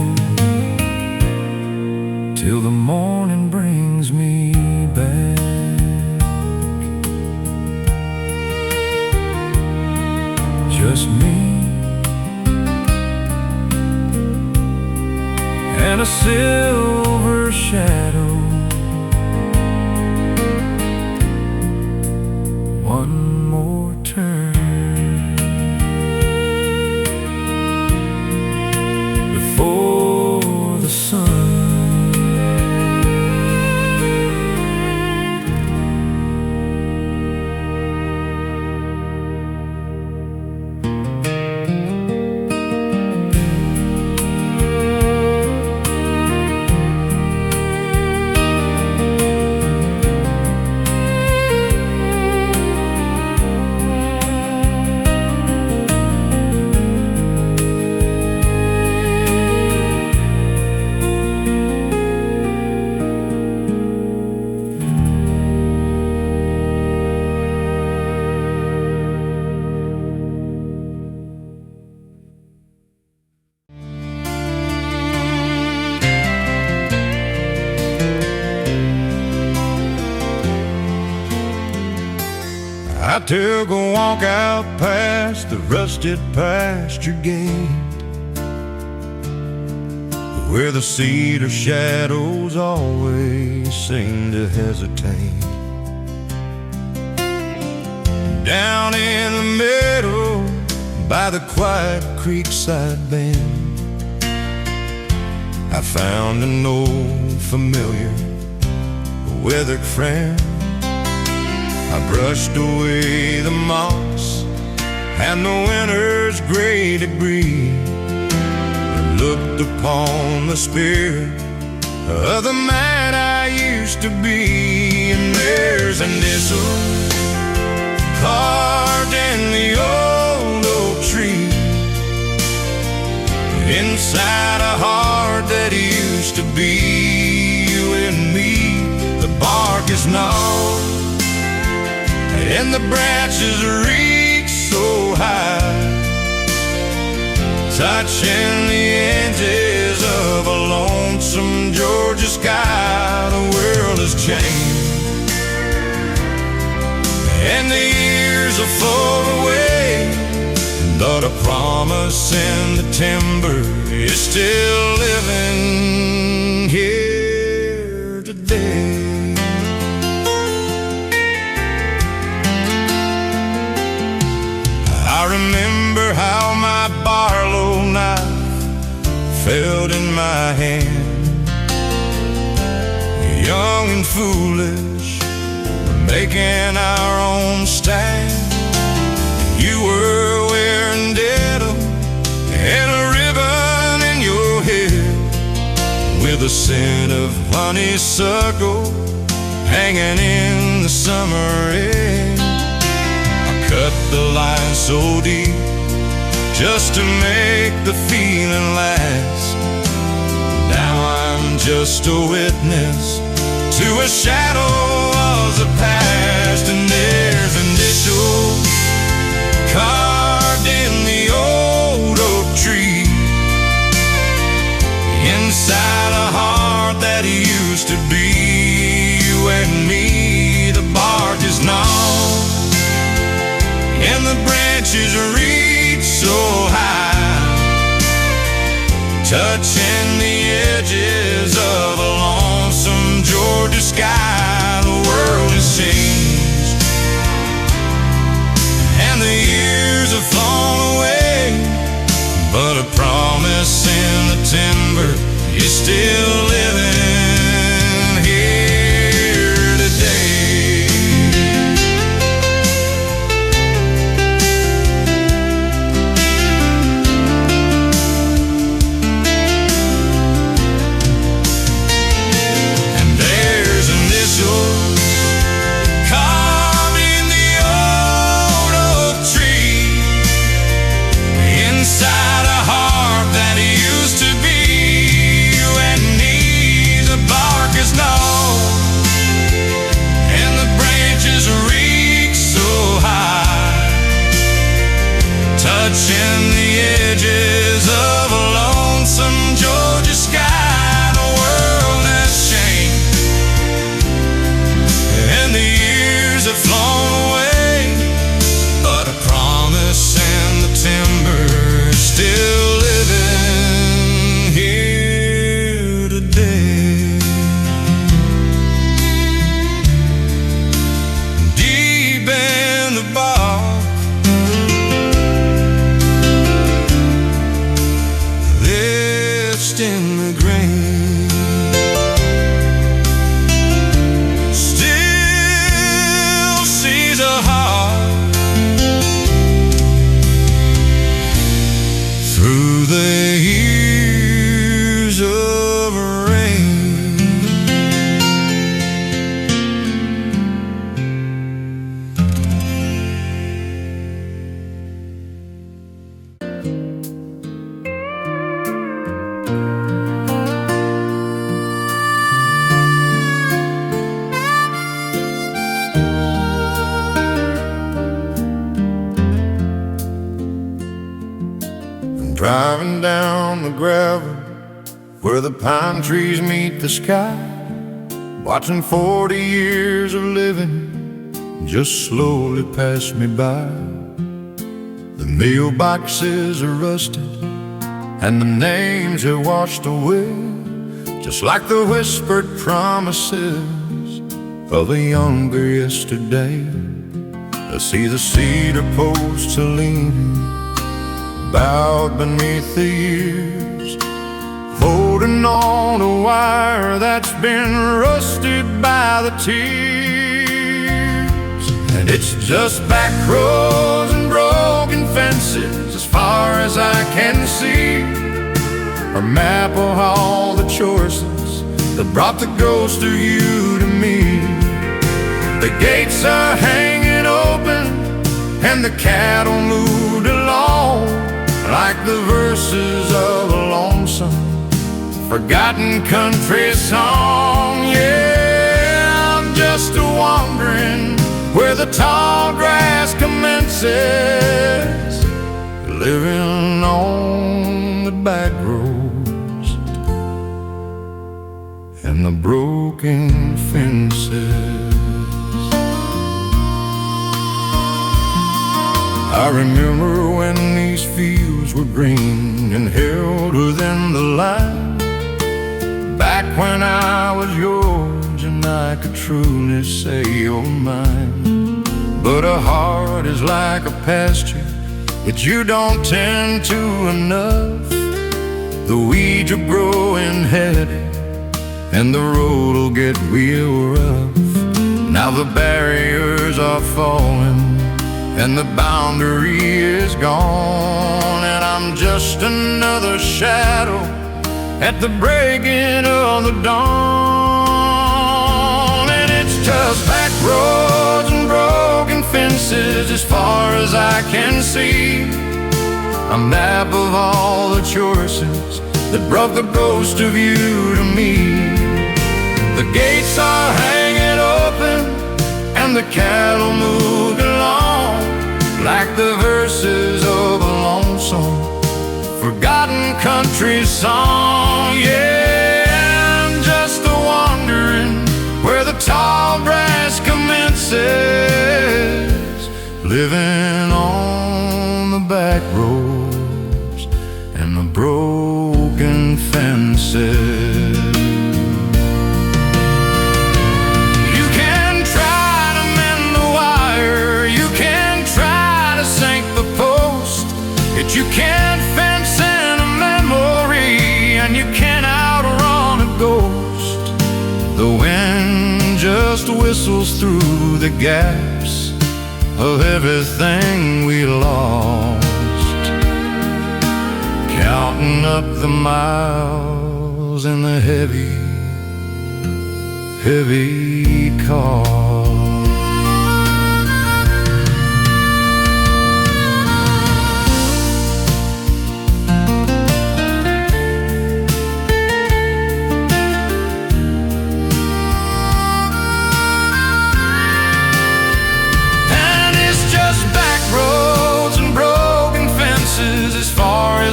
till the morning brings me back. Just me and a silver shadow. One more turn before the sun. I took a walk out past the rusted pasture gate, where the cedar shadows always seem to hesitate. Down in the meadow by the quiet creekside bend, I found an old familiar, withered friend. I brushed away the moss and the winter's gray debris, and looked upon the spirit of the man I used to be. And there's an initial carved in the old oak tree, inside a heart that used to be you and me. The bark is gnawed and the branches reach so high, touching the edges of a lonesome Georgia sky. The world has changed and the years are far away, but a promise in the timber is still living here today. I remember how my Barlow knife felt in my hand, young and foolish, making our own stand. You were wearing denim and a ribbon in your hair, with a scent of honeysuckle hanging in the summer air. Cut the line so deep just to make the feeling last. Now I'm just a witness to a shadow of the past. And there's initials carved in the old oak tree, inside a heart that used to be you and me. The bark is gnawed and the branches reach so high, touching the edges of a lonesome Georgia sky. The world has changed, and the years have flown away, but a promise in the timber is still living here today. And there's initials carved in the old oak tree, inside a heart that used to be when needs a bark is known, and the branches reach so high, touching the edges of a lonesome Georgia sky. The world has changed, and the years have flown away, but a promise and the timber is still living here today. Deep in the bark, left in the grain, still sees a heart through the years of rain. I'm driving down the gravel where the pine trees meet the sky, watching 40 years of living just slowly pass me by. The mailboxes are rusted and the names have washed away, just like the whispered promises of a younger yesterday. I see the cedar posts are leaning, bowed beneath the years, holding on a wire that's been rusted by the tears. And it's just back roads and broken fences as far as I can see, a map of all the choices that brought the ghost of you to me. The gates are hanging open and the cattle moved along, like the verses of a lonesome, forgotten country song. Yeah, I'm just a-wandering where the tall grass commences, living on the back roads and the broken fences. I remember when these fields were green and held within the line, back when I was yours and I could truly say you're mine. But a heart is like a pasture that you don't tend to enough. The weeds are growing heady and the road will get real rough. Now the barriers are falling and the boundary is gone, and I'm just another shadow at the breaking of the dawn. And it's just back roads and broken fences as far as I can see, a map of all the choices that brought the ghost of you to me. The gates are hanging open and the cattle moved along, like the verses of a lonesome, forgotten country song. Yeah, I'm just a-wandering where the tall grass commences, living on the back roads and the broken fences. You can try to mend the wire, you can try to sink the post, yet you can't fence in a memory, and you can't outrun a ghost. The wind just whistles through the gaps of everything we lost, counting up the miles in the heavy, heavy car.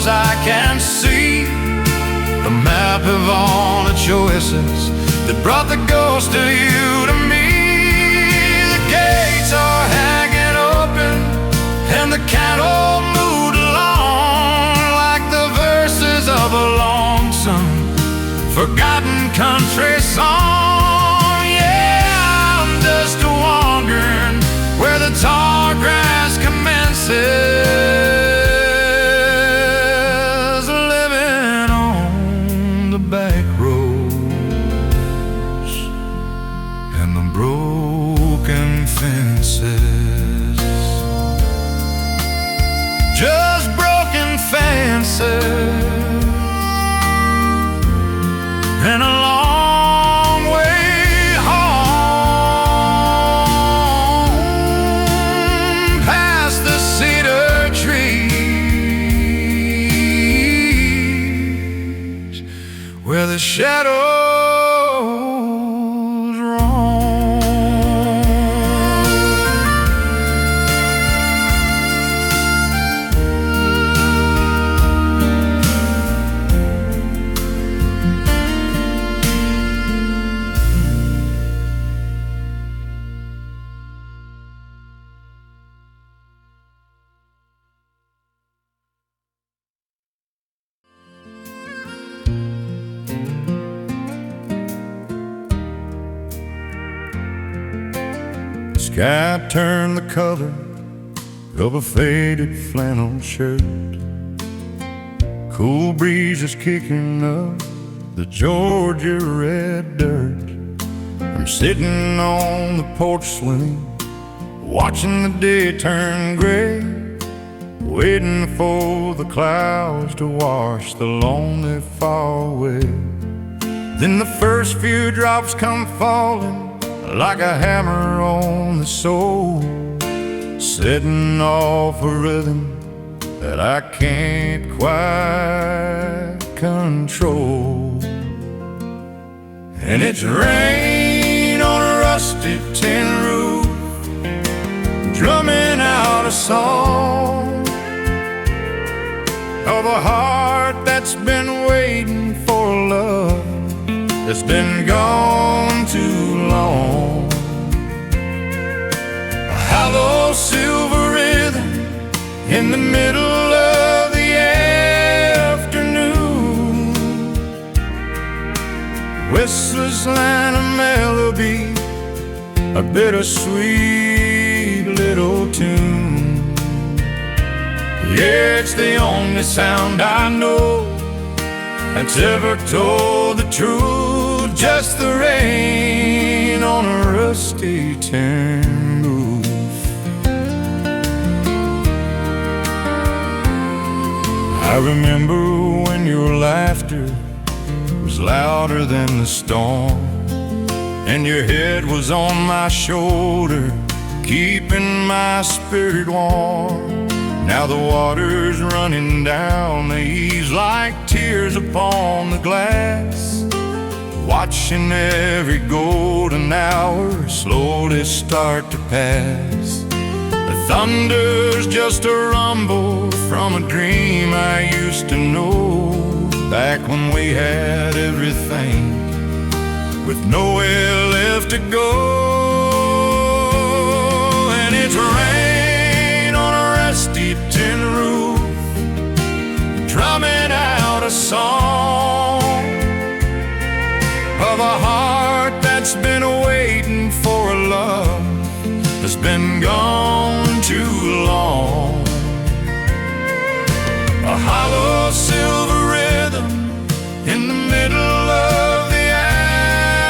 As I can see, the map of all the choices that brought the ghost of you to me. The gates are hanging open and the cattle moved along like the verses of a lonesome, forgotten country song. Yeah, I'm just wandering where the tall grass commences, back roads and the broken fences, just broken fences, and a long way home past the cedar trees where the shadows roam. Sky turned the color of a faded flannel shirt. Cool breezes kicking up the Georgia red dirt. I'm sitting on the porch swing, watching the day turn gray, waiting for the clouds to wash the lonely fall away. Then the first few drops come falling like a hammer on the soul, setting off a rhythm that I can't quite control. And it's rain on a rusty tin roof, drumming out a song of a heart that's been waiting for love that's been gone too long. A hollow silver rhythm in the middle of the afternoon, whistlers line of melody, a bittersweet little tune. Yeah, it's the only sound I know that's ever told the truth, just the rain on a rusty tin roof. I remember when your laughter was louder than the storm, and your head was on my shoulder, keeping my spirit warm. Now the water's running down the eaves like tears upon the glass, watching every golden hour slowly start to pass. The thunder's just a rumble from a dream I used to know, back when we had everything with nowhere left to go. And it's rain on a rusty tin roof, drumming out a song been gone too long. A hollow silver rhythm in the middle of the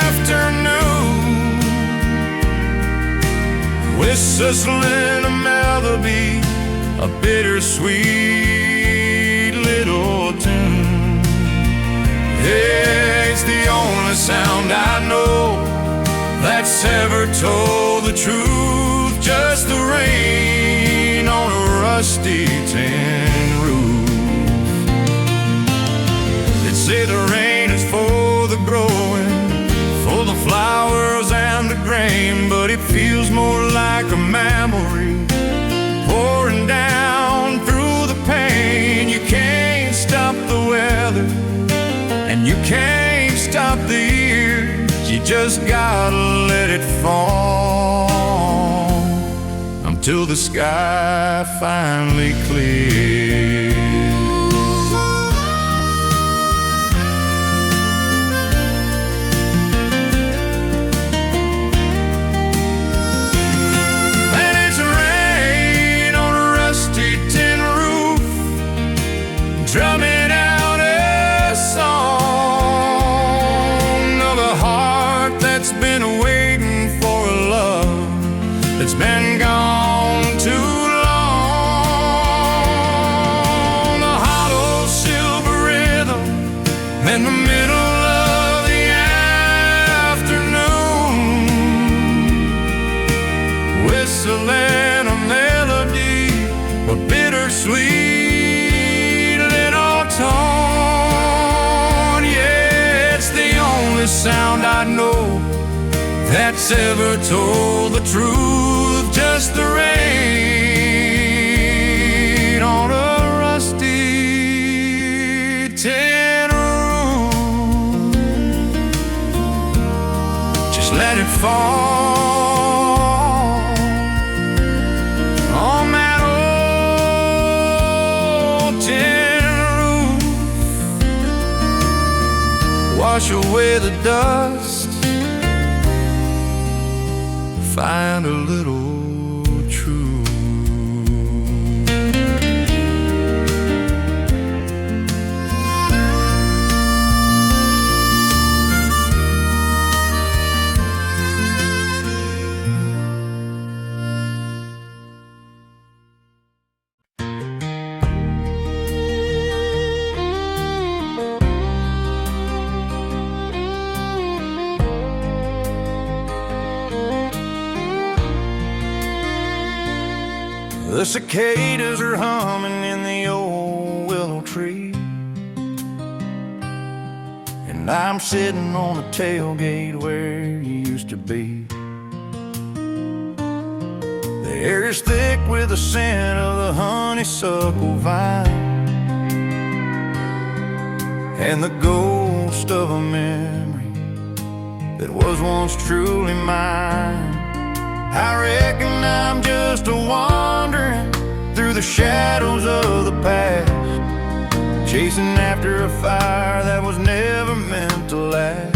afternoon, whistling a melody, a bittersweet little tune. Yeah, it's the only sound I know that's ever told the truth. Just the rain on a rusty tin roof. They say the rain is for the growing, for the flowers and the grain, but it feels more like a memory pouring down through the pain. You can't stop the weather and you can't stop the years. You just gotta let it fall until the sky finally clears. And it's rain on a rusty tin roof, drumming out a song of a heart that's been waiting for a love that's been gone too long. A hollow silver rhythm in the middle of the afternoon, whistling a melody, a bittersweet little tone. Yeah, it's the only sound I know that's ever told the truth. Just the rain on a rusty tin roof. Just let it fall on that old tin roof. Wash away the dust, find a little truth. The cicadas are humming in the old willow tree, and I'm sitting on the tailgate where you used to be. The air is thick with the scent of the honeysuckle vine and the ghost of a memory that was once truly mine. I reckon I'm just a wandering through the shadows of the past, chasing after a fire that was never meant to last.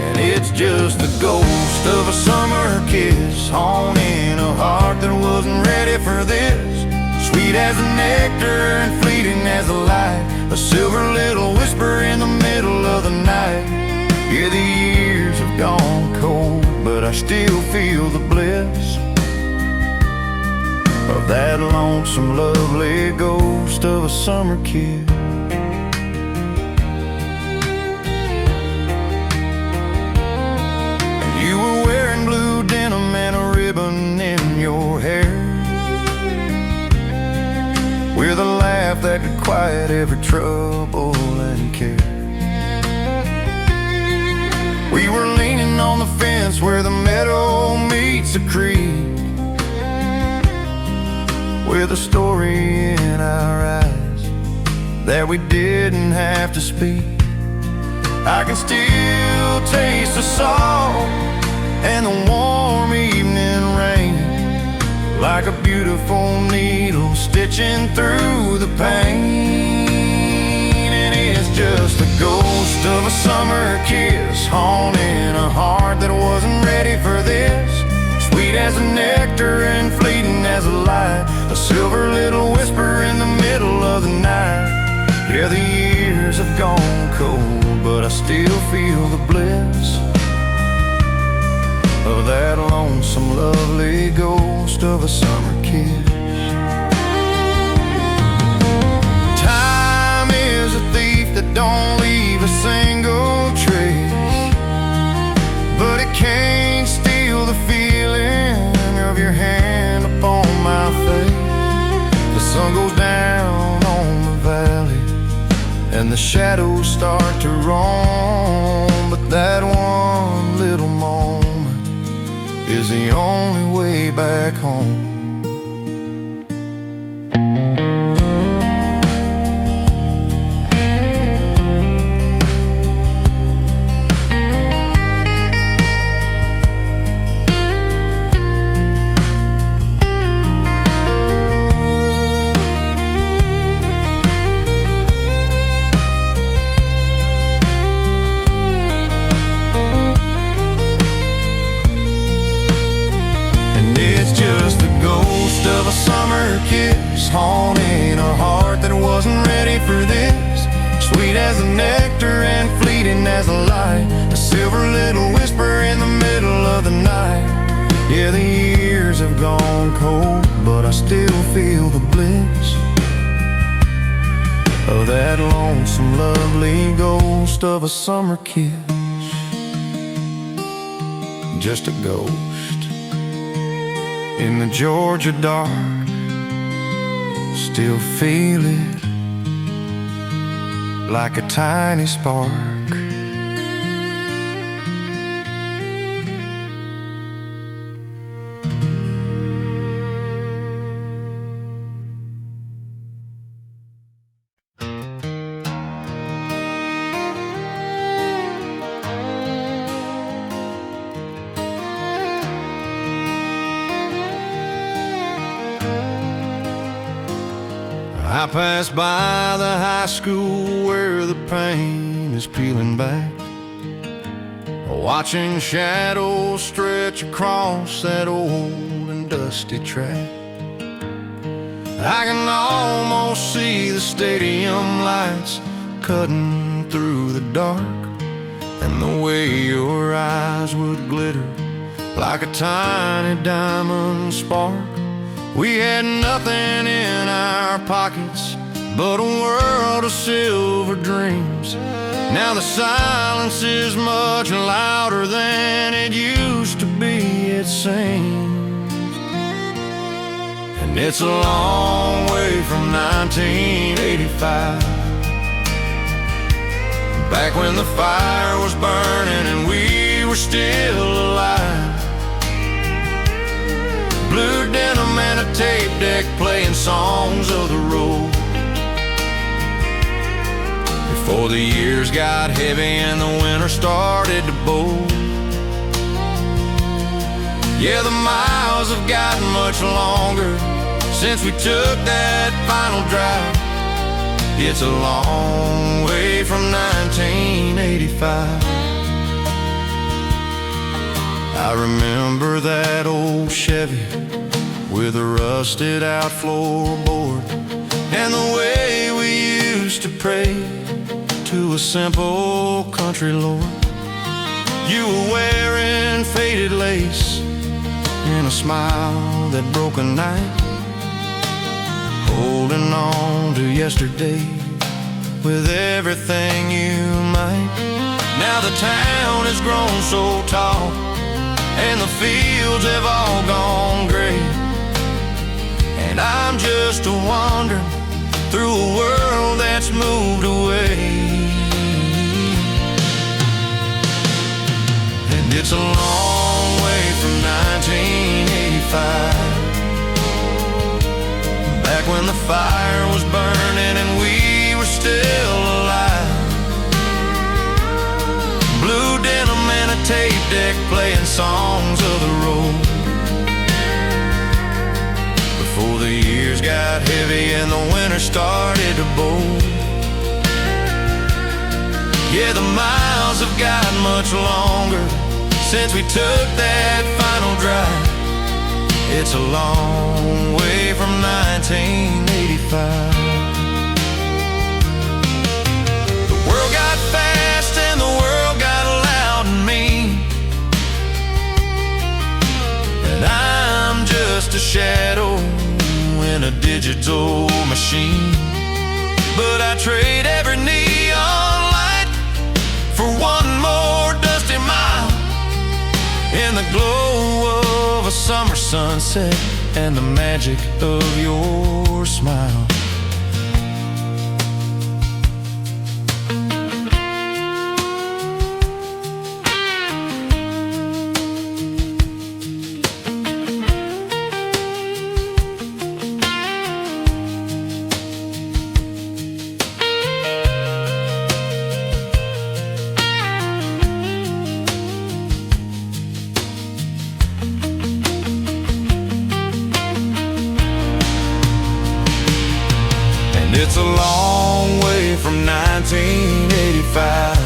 And it's just the ghost of a summer kiss haunting a heart that wasn't ready for this. Sweet as the nectar and fleeting as the light, a silver little whisper in the middle of the night. Yeah, the years have gone cold, but I still feel the bliss of that lonesome, lovely ghost of a summer kid. And you were wearing blue denim and a ribbon in your hair, with a laugh that could quiet every trouble and care. We were leaning on the fence where the meadow meets the creek, with a story in our eyes that we didn't have to speak. I can still taste the salt and the warm evening rain, like a beautiful needle stitching through the pain. And it's just the ghost of a summer kiss haunting a heart that wasn't ready for this. lonesome, lovely ghost of a summer kiss. Time is a thief that don't leave a single trace, but it can't steal the feeling of your hand upon my face. The sun goes down on the valley and the shadows start to roam, but that one little moment is the only way back home. Of a summer kiss haunting a heart that wasn't ready for this. Sweet as the nectar and fleeting as the light, a silver little whisper in the middle of the night. Yeah, the years have gone cold, but I still feel the bliss of that lonesome, lovely ghost of a summer kiss. Just a ghost in the Georgia dark, still feel it like a tiny spark. I pass by the high school where the paint is peeling back, watching shadows stretch across that old and dusty track. I can almost see the stadium lights cutting through the dark, and the way your eyes would glitter like a tiny diamond spark. We had nothing in our pockets but a world of silver dreams. Now the silence is much louder than it used to be, it seems. And it's a long way from 1985, back when the fire was burning and we were still alive. Blue denim and a tape deck playing songs of the road, before the years got heavy and the winter started to bow. Yeah, the miles have gotten much longer since we took that final drive. It's a long way from 1985. I remember that old Chevy with a rusted out floorboard, and the way we used to pray to a simple country Lord. You were wearing faded lace and a smile that broke a night, holding on to yesterday with everything you might. Now the town has grown so tall and the fields have all gone gray, and I'm just wandering through a world that's moved away. And it's a long way from 1985, back when the fire was burning and we were still alive. Blue denim and a tape deck playing songs of the road, before the years got heavy and the winter started to bow. Yeah, the miles have gotten much longer since we took that final drive. It's a long way from 1985. The world got fast and the world got loud and mean, just a shadow in a digital machine. But I trade every neon light for one more dusty mile in the glow of a summer sunset and the magic of your smile. It's a long way from 1985,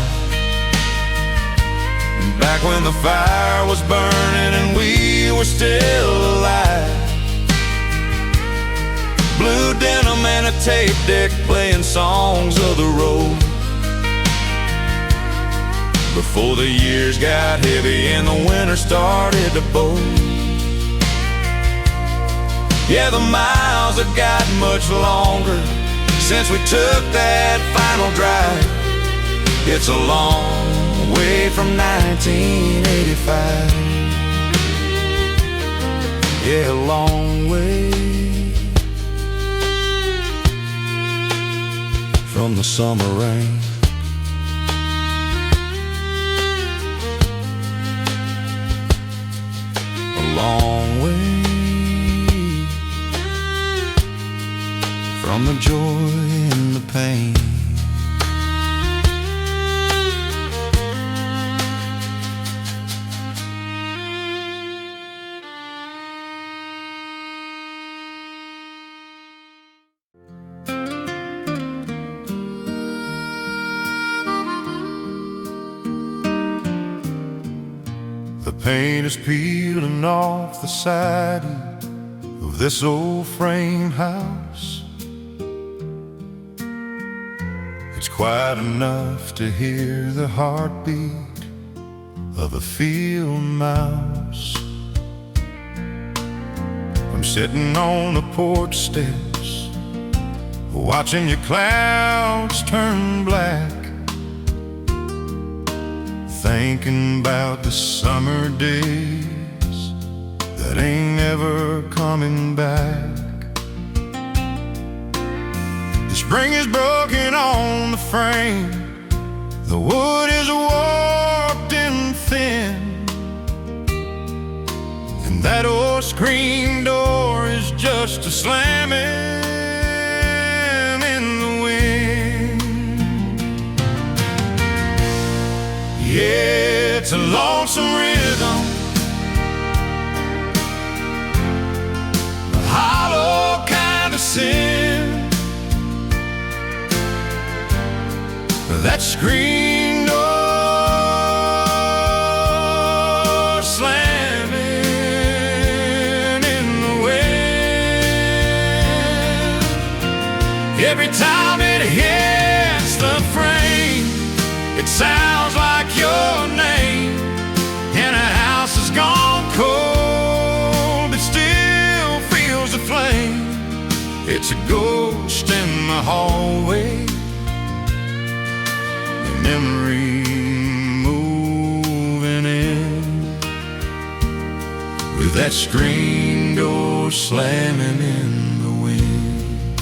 back when the fire was burning and we were still alive. Blue denim and a tape deck playing songs of the road, before the years got heavy and the winter started to bow. Yeah, the miles have got much longer since we took that final drive. It's a long way from 1985. Yeah, a long way from the summer rain. A long way from the joy and the pain. The paint is peeling off the siding of this old frame house. It's quiet enough to hear the heartbeat of a field mouse. I'm sitting on the porch steps, watching your clouds turn black, thinking about the summer days that ain't never coming back. The spring is broken on the frame, the wood is warped and thin, and that old screen door is just a slamming in the wind. Yeah, it's a lonesome rhythm, a hollow kind of sin. That screen door slamming in the wind. Every time it hits the frame, it sounds like your name. And a house has gone cold, but still feels the flame. It's a ghost in the hallway, memory moving in, with that screen door slamming in the wind.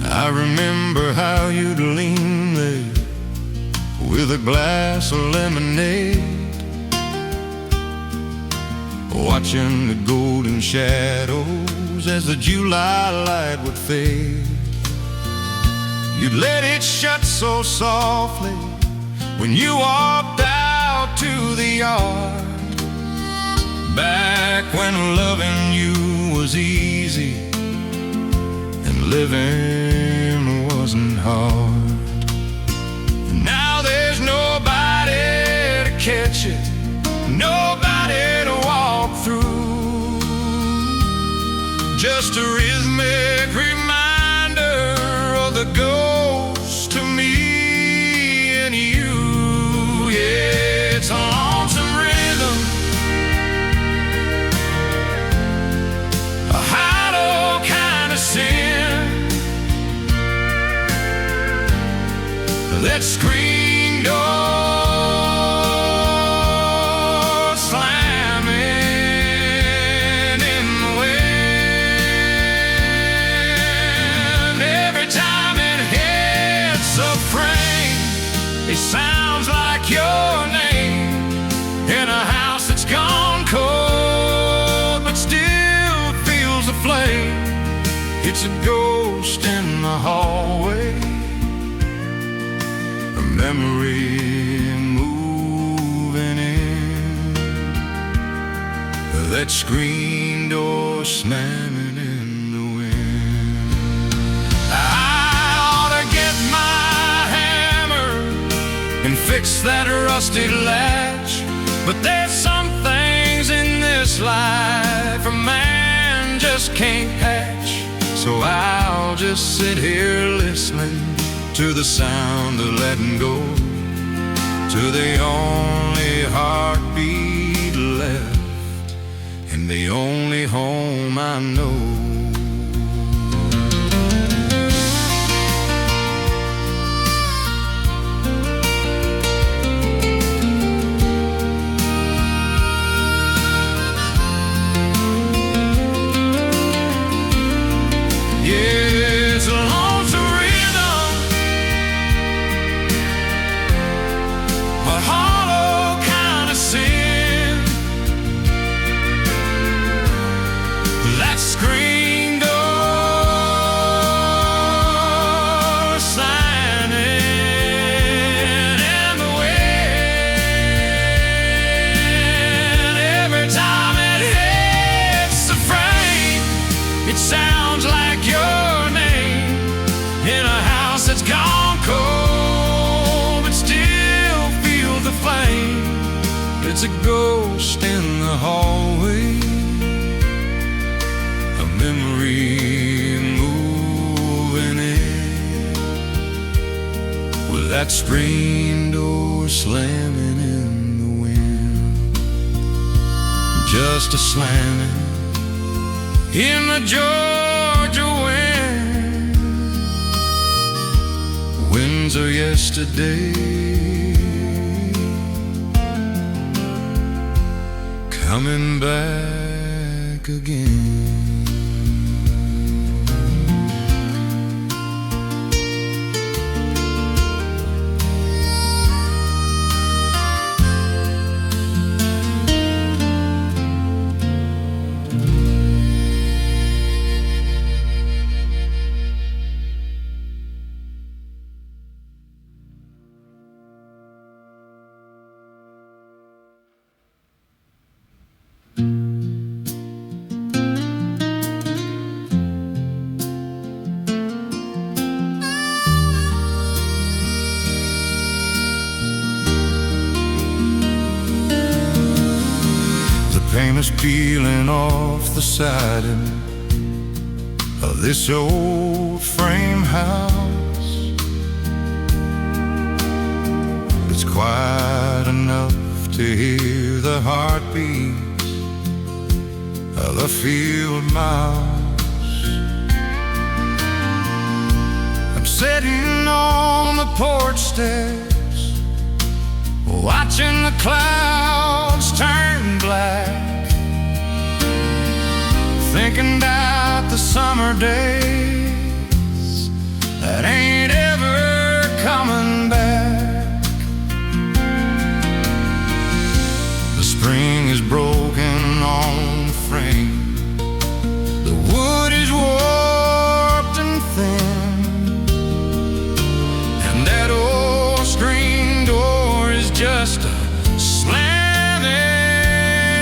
I remember how you'd lean there with a glass of lemonade, watching the golden shadows as the July light would fade. You'd let it shut so softly when you walked out to the yard, back when loving you was easy and living wasn't hard. Now there's nobody to catch it, nobody to walk through, just a rhythmic reminder of the ghost to me and you. Yeah, it's a lonesome rhythm, that screen door slamming in the wind. Every time it hits a frame, it sounds like your name. In a house that's gone cold but still feels the flame. It's a ghost in the hallway, a memory moving in, that screen door slamming in the wind. I ought to get my hammer and fix that rusty latch, but there's some things in this life a man just can't patch. So I'll just sit here listening to the sound of letting go, to the only heartbeat left and the only home I know. It's a lonesome rhythm, a hollow kind of sin. That screen door slamming in the wind. Every time it hits the frame, it sounds like your name. In a house that's gone cold but still feels the flame. It's a ghost in the hallway, a memory moving in, with that screen door slamming in the wind. Just a slamming in the Georgia wind. Winds of yesterday coming back again. Paint is peeling off the siding of this old frame house. It's quiet enough to hear the heartbeats of the field mouse. I'm sitting on the porch steps, watching the clouds turn black, thinking about the summer days that ain't ever coming back. The spring is broken on the frame, the wood is warped and thin, and that old screen door is just a slamming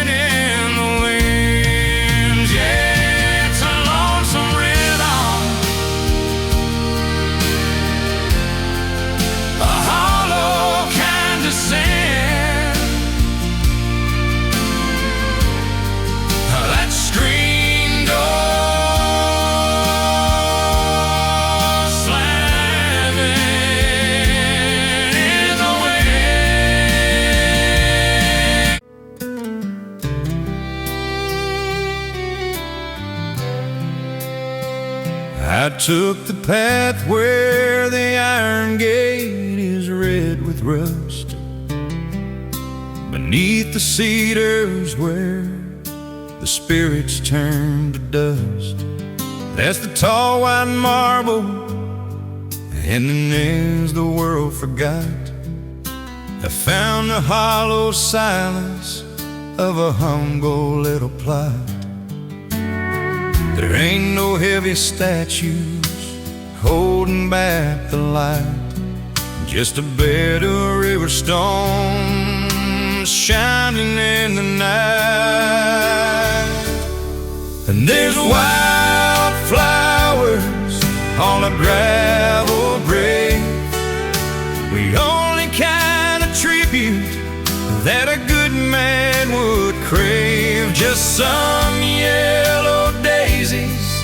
in the wind. Yeah, it's a lonesome rhythm, a hollow kind of sin. That screen door slamming in the wind. I took the path where the iron gate is rust. Beneath the cedars where the spirits turn to dust, that's the tall white marble, and then there's the world forgot. I found the hollow silence of a humble little plot. There ain't no heavy statues holding back the light, just a bed of river stones shining in the night. And there's wildflowers on a gravel grave, the only kind of tribute that a good man would crave. Just some yellow daisies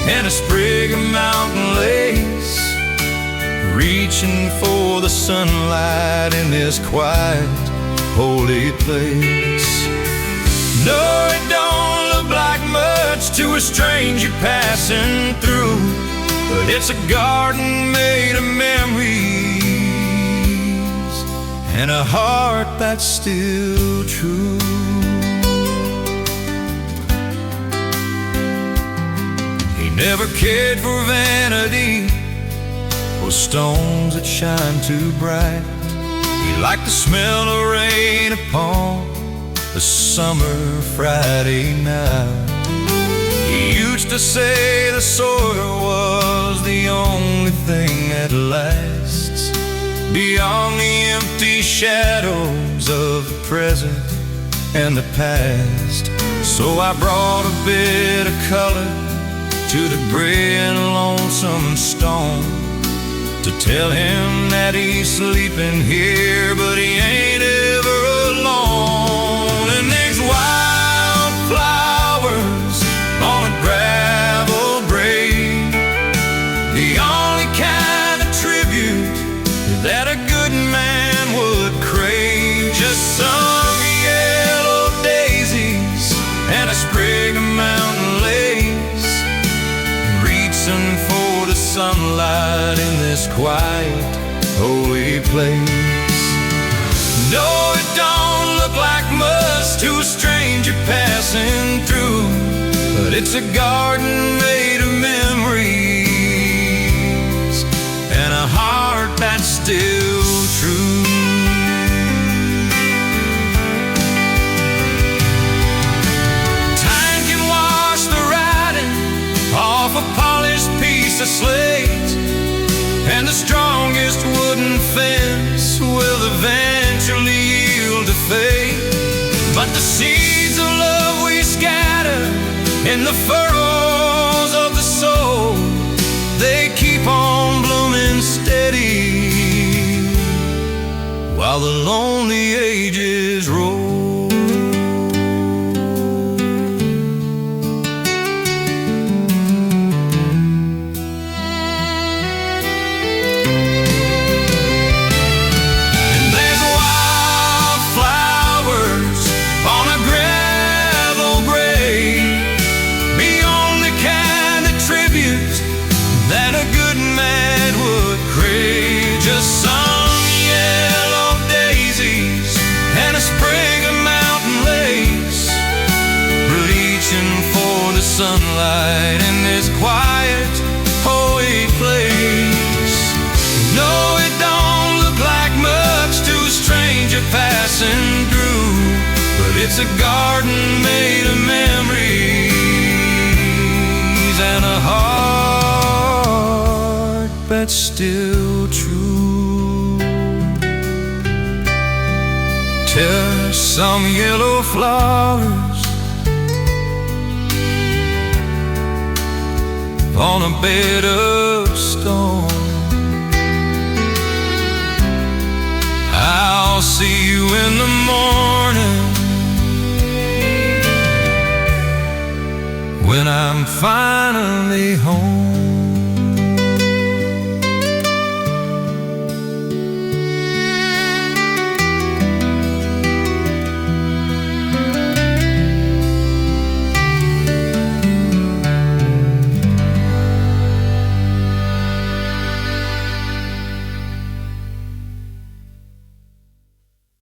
and a sprig of mountain lace, reaching for the sunlight in this quiet, holy place. No, it don't look like much to a stranger passing through, but it's a garden made of memories and a heart that's still true. He never cared for vanity or stones that shine too bright. He liked the smell of rain upon a summer Friday night. He used to say the soil was the only thing that lasts, beyond the empty shadows of the present and the past. So I brought a bit of color to the gray and lonesome stone, to tell him that he's sleeping here, but he ain't ever alone. And there's wildflowers on a gravel grave, the only kind of tribute that a good man would crave. Just some yellow daisies and a sprig of mountain lace, reaching for the sunlight in this quiet, holy place. No, it don't look like much to a stranger passing through, but it's a garden made of memories and a heart that's still true. Time can wash the writing off a polished piece of slate, and the strongest wooden fence will eventually yield to fate. But the seeds of love we scatter in the furrows of the soul, they keep on blooming steady while the lonely ages roll. Sunlight in this quiet, holy place. No, it don't look like much to a stranger passing through, but it's a garden made of memories and a heart that's still true. Till some yellow flowers on a bed of stone. I'll see you in the morning when I'm finally home.